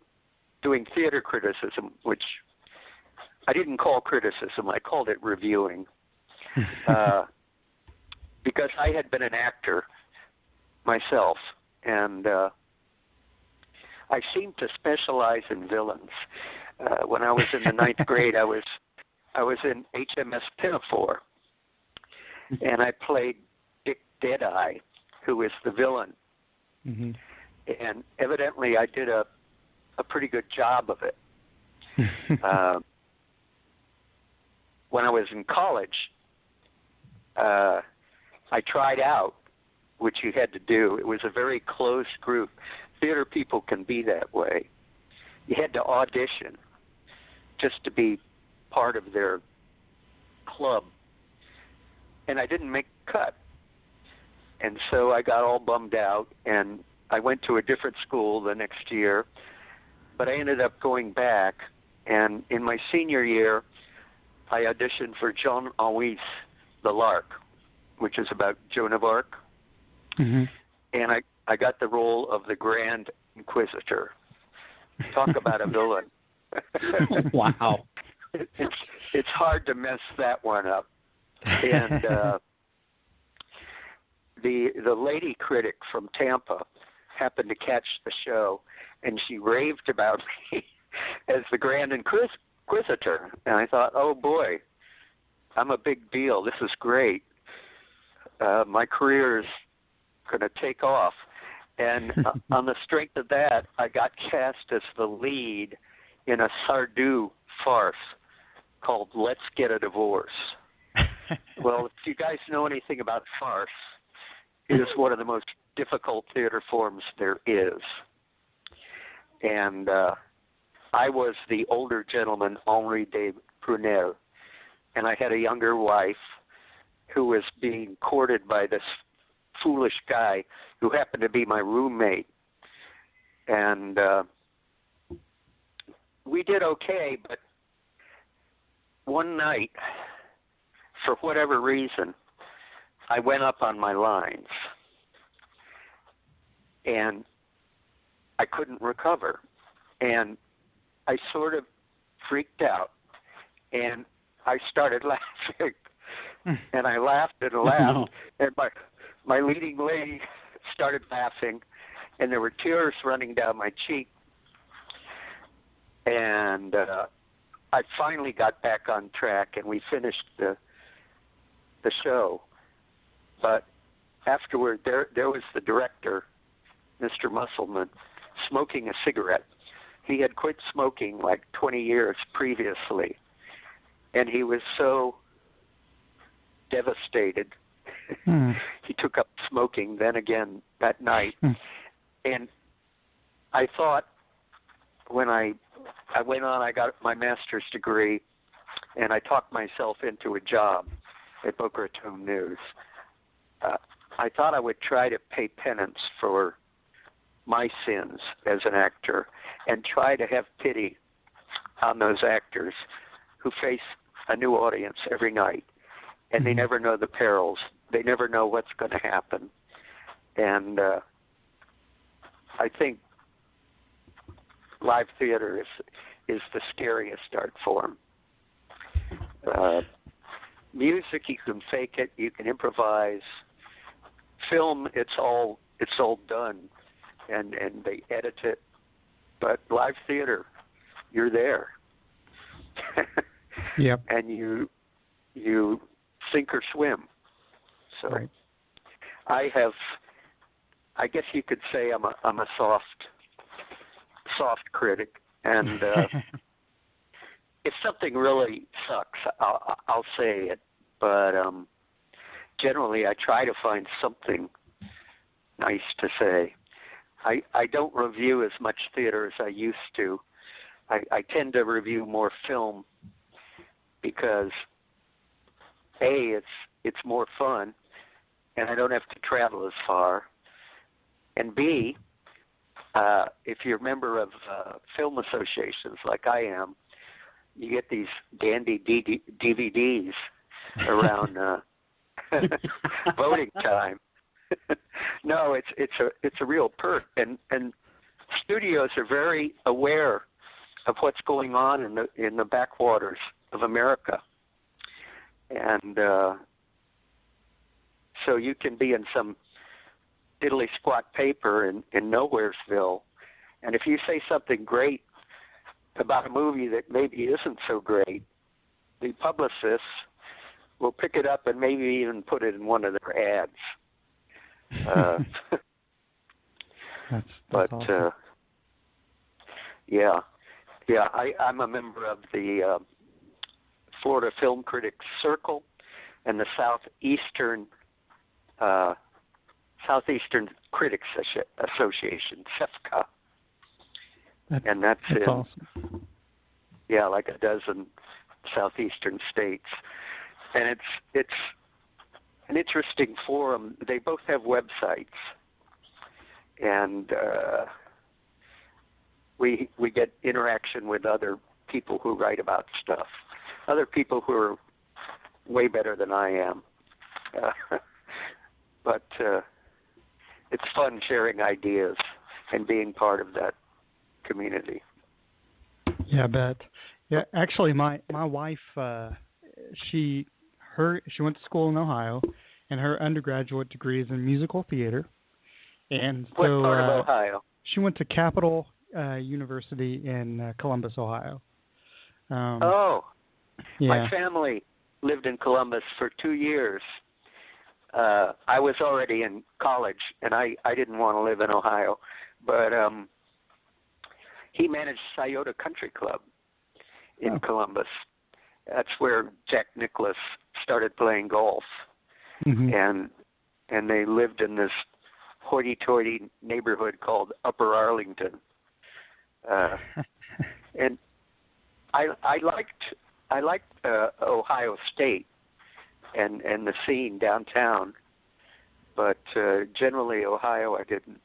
doing theater criticism, which I didn't call criticism, I called it reviewing, because I had been an actor myself, and I seemed to specialize in villains. When I was in the ninth grade, I was in HMS Pinafore, and I played Dick Deadeye, who is the villain. Mm-hmm. And evidently I did a pretty good job of it. When I was in college, I tried out, which you had to do. It was a very closed group. Theater people can be that way. You had to audition just to be part of their club. And I didn't make the cut. And so I got all bummed out, and I went to a different school the next year. But I ended up going back, and in my senior year, I auditioned for Jean Henri's The Lark, which is about Joan of Arc. Mm-hmm. And I got the role of the Grand Inquisitor. Talk about a villain. Wow. It's hard to mess that one up. And the lady critic from Tampa happened to catch the show, and she raved about me as the Grand Inquisitor. And I thought, oh boy, I'm a big deal. This is great. My career is going to take off. And on the strength of that, I got cast as the lead in a Sardou farce called Let's Get a Divorce. Well, if you guys know anything about farce, it is one of the most difficult theater forms there is. And I was the older gentleman, Henri de Prunelle, and I had a younger wife who was being courted by this foolish guy who happened to be my roommate. And we did okay, but one night, for whatever reason, I went up on my lines, and I couldn't recover. And I sort of freaked out, and I started laughing. And I laughed and laughed, and my leading lady started laughing, and there were tears running down my cheek. And I finally got back on track, and we finished the show. But afterward, there was the director, Mr. Musselman, smoking a cigarette. He had quit smoking like 20 years previously, and he was so devastated He took up smoking then again that night. And I thought when I went on, I got my master's degree, and I talked myself into a job at Boca Raton News. I thought I would try to pay penance for my sins as an actor and try to have pity on those actors who face a new audience every night, and they never know the perils. They never know what's going to happen. And I think live theater is the scariest art form. Music, you can fake it, you can improvise. Film, it's all done, and they edit it. But live theater, you're there. Yep. And you sink or swim. So right. I guess you could say I'm a soft critic, and if something really sucks, I'll say it. But generally, I try to find something nice to say. I don't review as much theater as I used to. I tend to review more film because A, it's more fun, and I don't have to travel as far. And B, if you're a member of film associations like I am, you get these dandy DVDs around voting time. No, it's a real perk, and studios are very aware of what's going on in the backwaters of America, and so you can be in some diddly squat paper in Nowheresville, and if you say something great about a movie that maybe isn't so great, the publicists will pick it up and maybe even put it in one of their ads. That's awesome. I'm a member of the Florida Film Critics Circle and the Southeastern Critics Association, SEFCA. And that's in, awesome. Yeah, like a dozen southeastern states. And it's an interesting forum. They both have websites, and we get interaction with other people who write about stuff, other people who are way better than I am. But it's fun sharing ideas and being part of that community. Yeah, I bet. Yeah, actually, my wife, she went to school in Ohio, and her undergraduate degree is in musical theater. And so, what part of Ohio? She went to Capital University in Columbus, Ohio. Yeah. My family lived in Columbus for 2 years. I was already in college, and I didn't want to live in Ohio, but he managed Scioto Country Club in Columbus. That's where Jack Nicklaus started playing golf, and they lived in this hoity-toity neighborhood called Upper Arlington. And I liked Ohio State and the scene downtown, but generally Ohio I didn't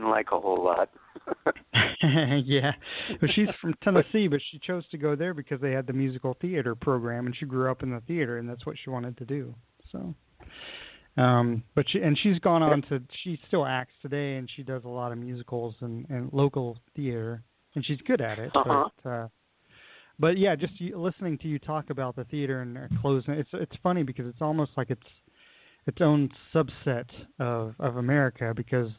like a whole lot. Yeah, well, she's from Tennessee, but she chose to go there because they had the musical theater program, and she grew up in the theater, and that's what she wanted to do. So, but she's gone on to, she still acts today, and she does a lot of musicals and local theater, and she's good at it. But yeah, just listening to you talk about the theater and closing, it's funny because it's almost like it's its own subset of America, because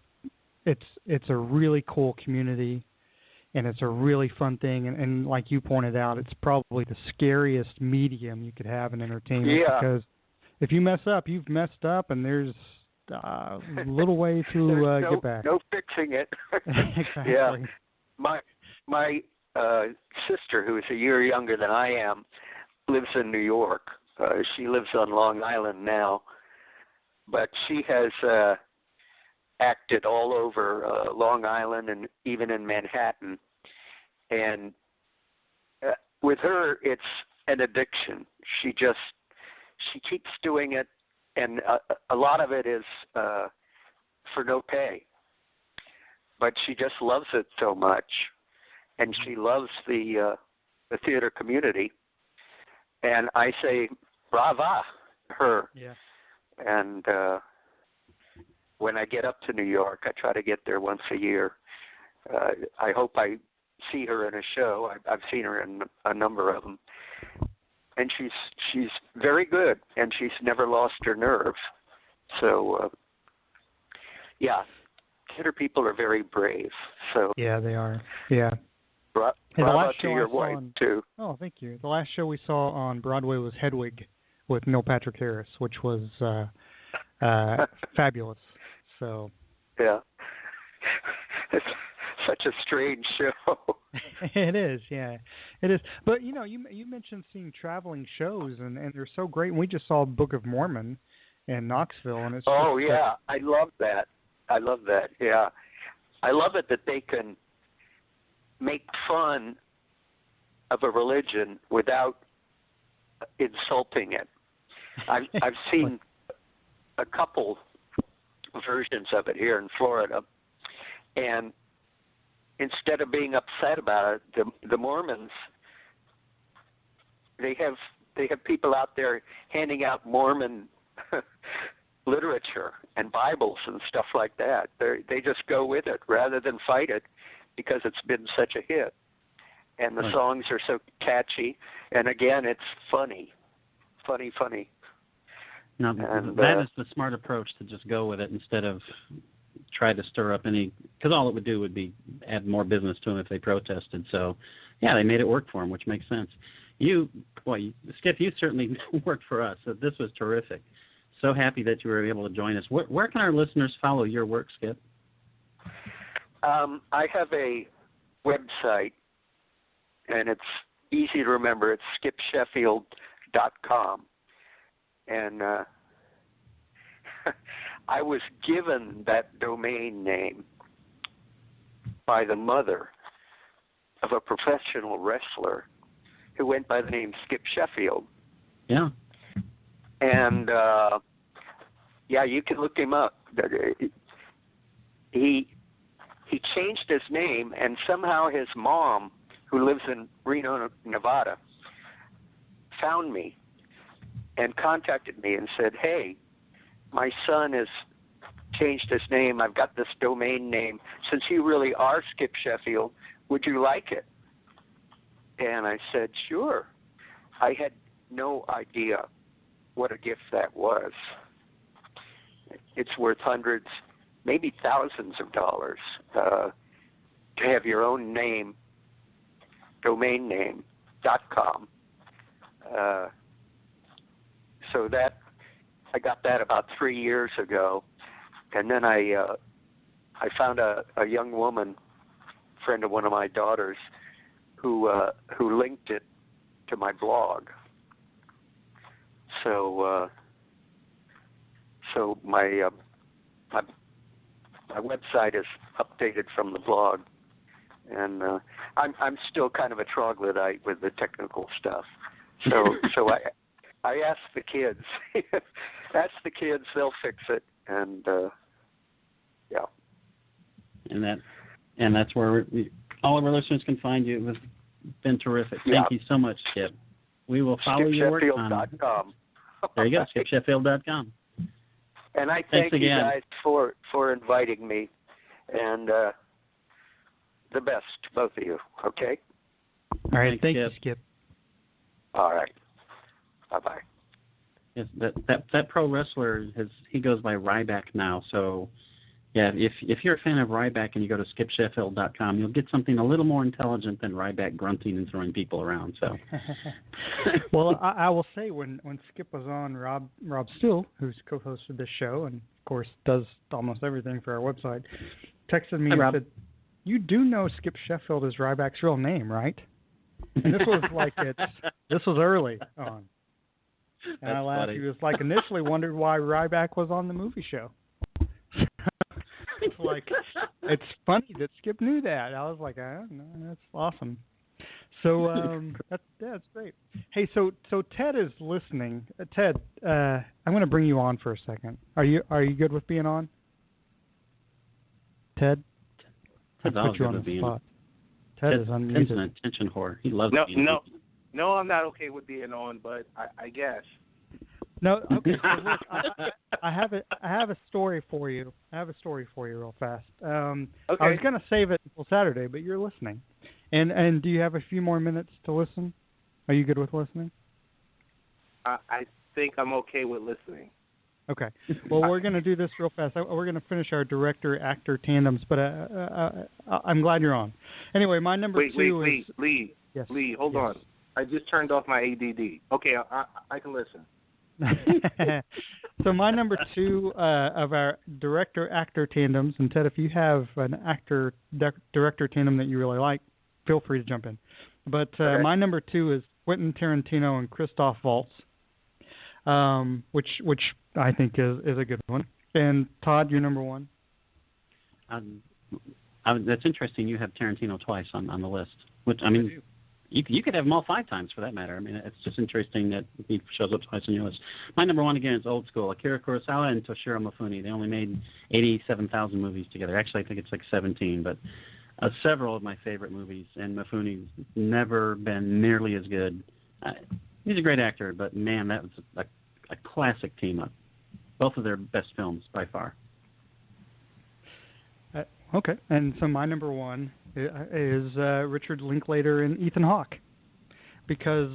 it's a really cool community, and it's a really fun thing, and like you pointed out, it's probably the scariest medium you could have in entertainment, because if you mess up, you've messed up, and there's little way to get back. No fixing it. Exactly. Yeah. My sister, who is a year younger than I am, lives in New York. She lives on Long Island now, but she has acted all over Long Island and even in Manhattan. And with her, it's an addiction. She keeps doing it, and a lot of it is for no pay. But she just loves it so much, and she loves the theater community. And I say, brava, her. Yeah. And when I get up to New York, I try to get there once a year. I hope I see her in a show. I've seen her in a number of them. And she's very good, and she's never lost her nerve. So, yeah, theater people are very brave. So yeah, they are. Yeah. Bravo to your wife, too. Oh, thank you. The last show we saw on Broadway was Hedwig with Neil Patrick Harris, which was fabulous. So yeah. It's such a strange show. It is, yeah. It is. But, you mentioned seeing traveling shows, and they're so great. And we just saw Book of Mormon in Knoxville. And it's yeah. I love that. Yeah. I love it that they can make fun of a religion without insulting it. I've seen a couple versions of it here in Florida, and instead of being upset about it, the Mormons, they have people out there handing out Mormon literature and Bibles and stuff like that. They just go with it rather than fight it, because it's been such a hit, and the songs are so catchy, and again, it's funny. Now, that is the smart approach, to just go with it instead of try to stir up any, because all it would do would be add more business to them if they protested. So, yeah, they made it work for them, which makes sense. Skip, you certainly worked for us, so this was terrific. So happy that you were able to join us. Where can our listeners follow your work, Skip? I have a website, and it's easy to remember. It's skipsheffield.com. And I was given that domain name by the mother of a professional wrestler who went by the name Skip Sheffield. Yeah. And, you can look him up. He changed his name, and somehow his mom, who lives in Reno, Nevada, found me and contacted me and said, hey, my son has changed his name. I've got this domain name. Since you really are Skip Sheffield, would you like it? And I said, sure. I had no idea what a gift that was. It's worth hundreds, maybe thousands of dollars to have your own name, domain name, .com. So that I got that about 3 years ago, and then I found a young woman, friend of one of my daughters, who linked it to my blog. So my website is updated from the blog, and I'm still kind of a troglodyte with the technical stuff. So I ask the kids. They'll fix it, and yeah. And that's where all of our listeners can find you. It was been terrific. Thank you so much, Skip. We will follow your work on SkipSheffield.com. There you go, SkipSheffield.com. And I thank you guys for inviting me, and the best, both of you. Okay. All right. Thank you, Skip. All right. Bye-bye. Yes, that pro wrestler he goes by Ryback now. So, yeah, if you're a fan of Ryback and you go to skipsheffield.com, you'll get something a little more intelligent than Ryback grunting and throwing people around. So, well, I will say when Skip was on, Rob Steele, who's co-hosted this show and of course does almost everything for our website, texted me and said, "You do know Skip Sheffield is Ryback's real name, right?" And this was this was early on. And I laughed. funny. He was like, initially wondered why Ryback was on the movie show. It's like, it's funny that Skip knew that. I was like, I don't know, that's awesome. So that's great. Hey, so Ted is listening. Ted, I'm going to bring you on for a second. Are you good with being on? Ted? Ted's always good with being on. Ted is unmuted. Ted's an attention whore. He loves being on. No, I'm not okay with being on, but I guess. No, okay. So look, I have a story for you. I have a story for you real fast. Okay. I was going to save it until Saturday, but you're listening. And do you have a few more minutes to listen? Are you good with listening? I think I'm okay with listening. Okay. Well, we're going to do this real fast. We're going to finish our director-actor tandems, but I'm glad you're on. Anyway, my number two is... Lee, hold on. I just turned off my ADD. Okay, I can listen. So my number two of our director-actor tandems, and Ted, if you have an actor-director tandem that you really like, feel free to jump in. But Okay. my number two is Quentin Tarantino and Christoph Waltz, which I think is a good one. And Todd, your number one? That's interesting. You have Tarantino twice on the list. Which I mean, you could have them all 5 times for that matter. I mean, it's just interesting that he shows up twice on your list. My number one again is old school. Akira Kurosawa and Toshiro Mifune. They only made 87,000 movies together. Actually, I think it's like 17, but. Several of my favorite movies, and Mifune's never been nearly as good. He's a great actor, but man, that was a classic team up. Both of their best films by far. Okay, and so my number one is Richard Linklater and Ethan Hawke, because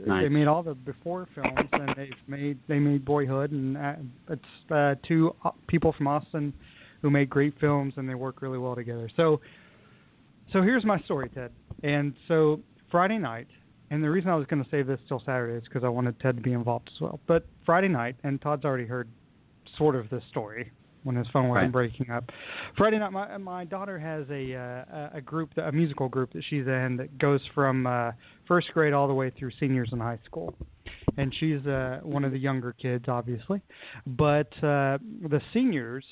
they made all the before films, and they made Boyhood, and it's two people from Austin who made great films, and they work really well together. So here's my story, Ted. And so Friday night, and the reason I was going to save this till Saturday is because I wanted Ted to be involved as well. But Friday night, and Todd's already heard sort of this story when his phone wasn't breaking up. Friday night, my daughter has a group, a musical group that she's in that goes from first grade all the way through seniors in high school. And she's one of the younger kids, obviously. But the seniors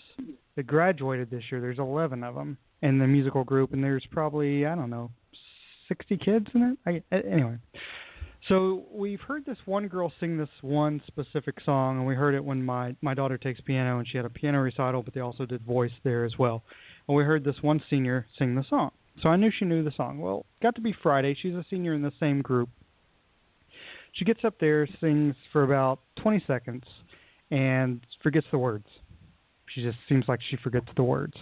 that graduated this year, there's 11 of them in the musical group, and there's probably, 60 kids in it? Anyway. So we've heard this one girl sing this one specific song, and we heard it when my daughter takes piano, and she had a piano recital, but they also did voice there as well. And we heard this one senior sing the song. So I knew she knew the song. Well, it got to be Friday. She's a senior in the same group. She gets up there, sings for about 20 seconds, and forgets the words. She just seems like she forgets the words,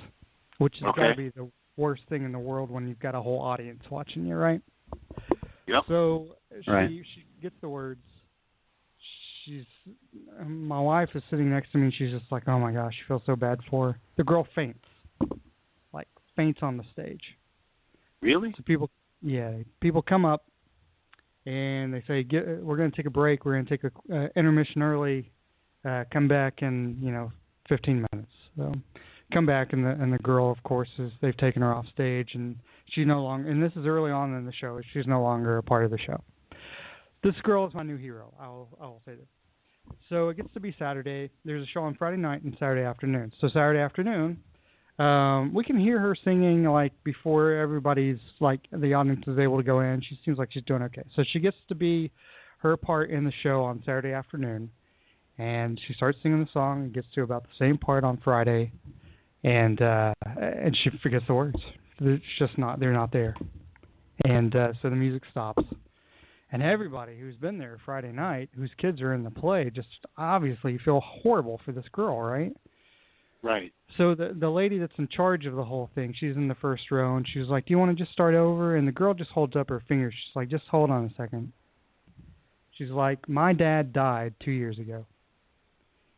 which has got to be the worst thing in the world when you've got a whole audience watching you, right? Yep. So she gets the words. My wife is sitting next to me. She's just like, oh my gosh, she feels so bad for her. The girl faints on the stage. Really? So people come up and they say, we're going to take a break. We're going to take a intermission early. Come back in 15 minutes. So come back, and the girl, of course, they've taken her off stage, and she's no longer. And this is early on in the show. She's no longer a part of the show. This girl is my new hero. I will say this. So it gets to be Saturday. There's a show on Friday night and Saturday afternoon. So Saturday afternoon, we can hear her singing before everybody's the audience is able to go in. She seems like she's doing okay. So she gets to be her part in the show on Saturday afternoon, and she starts singing the song and gets to about the same part on Friday, and she forgets the words. It's just they're not there, and so the music stops. And everybody who's been there Friday night, whose kids are in the play, just obviously feel horrible for this girl, right? Right. So the lady that's in charge of the whole thing, she's in the first row, and she's like, do you want to just start over? And the girl just holds up her finger. She's like, just hold on a second. She's like, my dad died 2 years ago.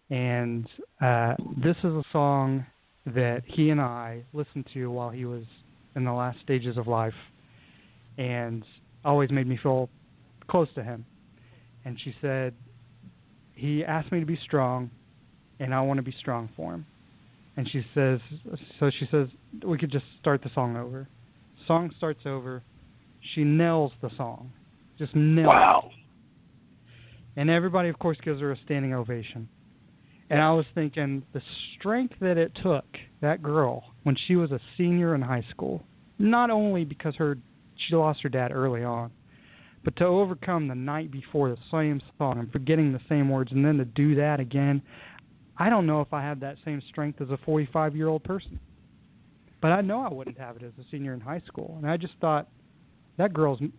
And this is a song that he and I listened to while he was in the last stages of life, and always made me feel close to him. And she said, he asked me to be strong, and I want to be strong for him. And she says, we could just start the song over. Song starts over. She nails the song. Just nails it. And everybody, of course, gives her a standing ovation. And I was thinking the strength that it took that girl when she was a senior in high school, not only because she lost her dad early on, but to overcome the night before the same song and forgetting the same words and then to do that again, I don't know if I had that same strength as a 45-year-old person. But I know I wouldn't have it as a senior in high school. And I just thought,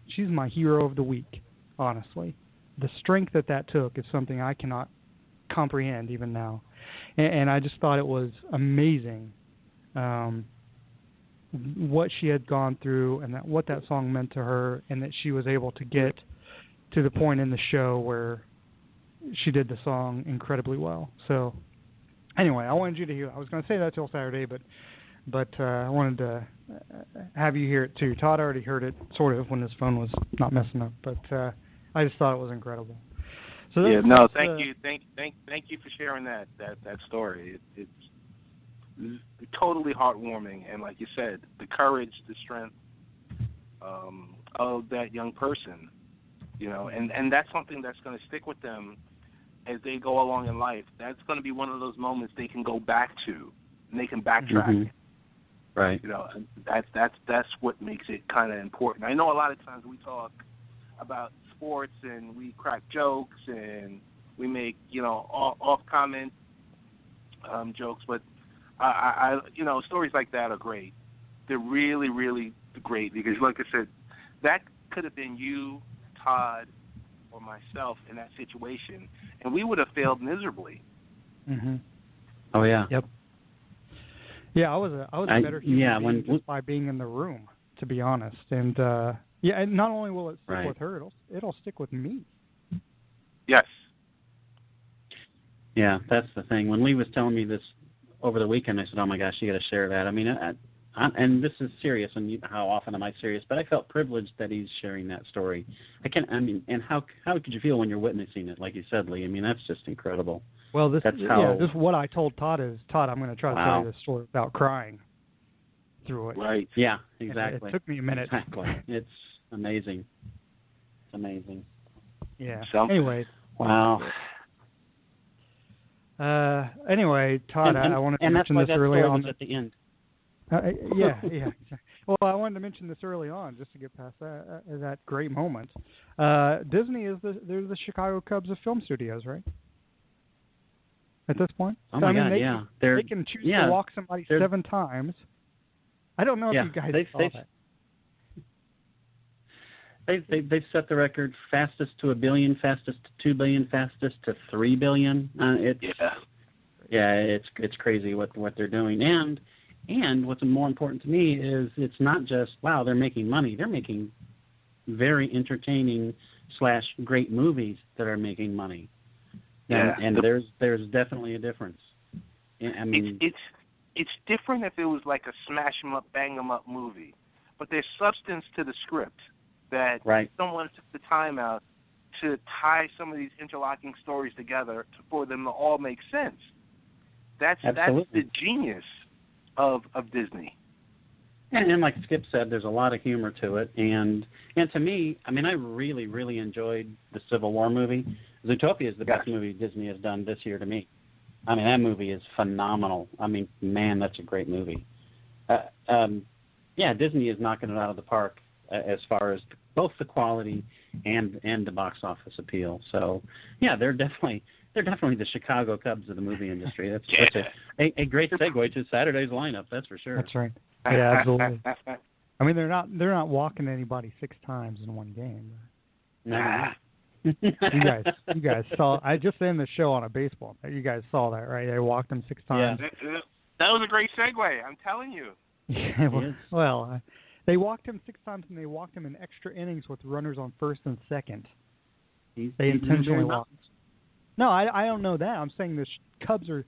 she's my hero of the week, honestly. The strength that took is something I cannot comprehend even now. And I just thought it was amazing what she had gone through and what that song meant to her, and that she was able to get to the point in the show where she did the song incredibly well. So anyway, I wanted you to hear it. I was going to say that till Saturday, but I wanted to have you hear it too. Todd already heard it sort of when his phone was not messing up, but I just thought it was incredible. So thank you for sharing that story. It's totally heartwarming, and like you said, the courage, the strength of that young person, and that's something that's going to stick with them as they go along in life. That's going to be one of those moments they can go back to, and they can backtrack. Mm-hmm. Right. And that's what makes it kind of important. I know a lot of times we talk about sports and we crack jokes and we make off comment jokes, but I stories like that are great. They're really, really great because, like I said, that could have been you, Todd, or myself in that situation, and we would have failed miserably. Mm-hmm. Oh yeah. Yep. Yeah, I was a better human being just by being in the room, to be honest. And and not only will it stick with her, it'll stick with me. Yes. Yeah, that's the thing. When Lee was telling me this over the weekend, I said, "Oh my gosh, you got to share that." I mean, and this is serious, and how often am I serious? But I felt privileged that he's sharing that story. And how could you feel when you're witnessing it? Like you said, Lee. I mean, that's just incredible. Well, this what I told Todd is, Todd, I'm going to try to tell you this story without crying through it. Right. Yeah, exactly. It took me a minute. Exactly. It's amazing. It's amazing. Yeah. So, anyway. Wow. Anyway, Todd, I wanted to mention this early on. At the end. Yeah. Well, I wanted to mention this early on just to get past that great moment. Disney they're the Chicago Cubs of film studios, right? At this point. Oh my God, yeah. They can choose to walk somebody 7 times. I don't know if you guys saw that. They've set the record fastest to 1 billion, fastest to 2 billion, fastest to 3 billion. It's crazy what they're doing. And what's more important to me is it's not just they're making money. They're making very entertaining / great movies that are making money. And there's definitely a difference. I mean, it's different if it was like a smash 'em up, bang 'em up movie, but there's substance to the script that someone took the time out to tie some of these interlocking stories together for them to all make sense. That's the genius of Disney. And like Skip said, there's a lot of humor to it. And to me, I mean, I really, really enjoyed the Civil War movie. Zootopia is the best movie Disney has done this year to me. I mean, that movie is phenomenal. I mean, man, that's a great movie. Disney is knocking it out of the park as far as both the quality and the box office appeal. So, yeah, they're definitely the Chicago Cubs of the movie industry. That's a great segue to Saturday's lineup. That's for sure. That's right. Yeah, absolutely. I mean, they're not walking anybody 6 times in one game. Nah. You guys saw. I just ended the show on a baseball. You guys saw that, right? They walked him 6 times. Yeah. That was a great segue. I'm telling you. Yeah. Well, they walked him 6 times, and they walked him in extra innings with runners on first and second. They intentionally walked. No, I don't know that. I'm saying the Cubs are.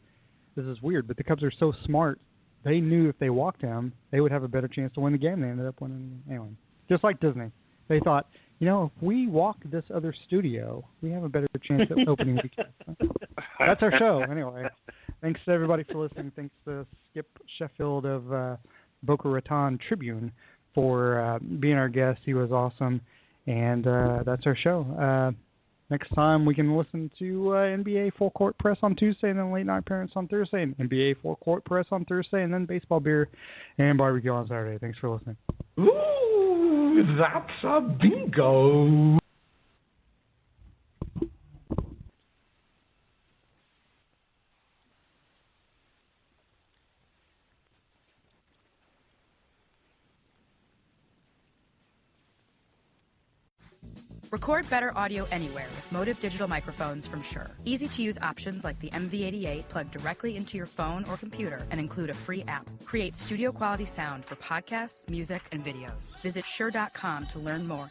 This is weird, but the Cubs are so smart. They knew if they walked him, they would have a better chance to win the game. They ended up winning anyway. Just like Disney, they thought, if we walk this other studio, we have a better chance at opening weekend. That's our show anyway. Thanks to everybody for listening. Thanks to Skip Sheffield of Boca Raton Tribune for being our guest. He was awesome, and that's our show. Next time we can listen to NBA Full Court Press on Tuesday, and then Late Night Parents on Thursday, and NBA Full Court Press on Thursday, and then Baseball Beer and Barbecue on Saturday. Thanks for listening. Ooh, that's a bingo. Record better audio anywhere with Motive digital microphones from Shure. Easy-to-use options like the MV88 plug directly into your phone or computer and include a free app. Create studio-quality sound for podcasts, music, and videos. Visit Shure.com to learn more.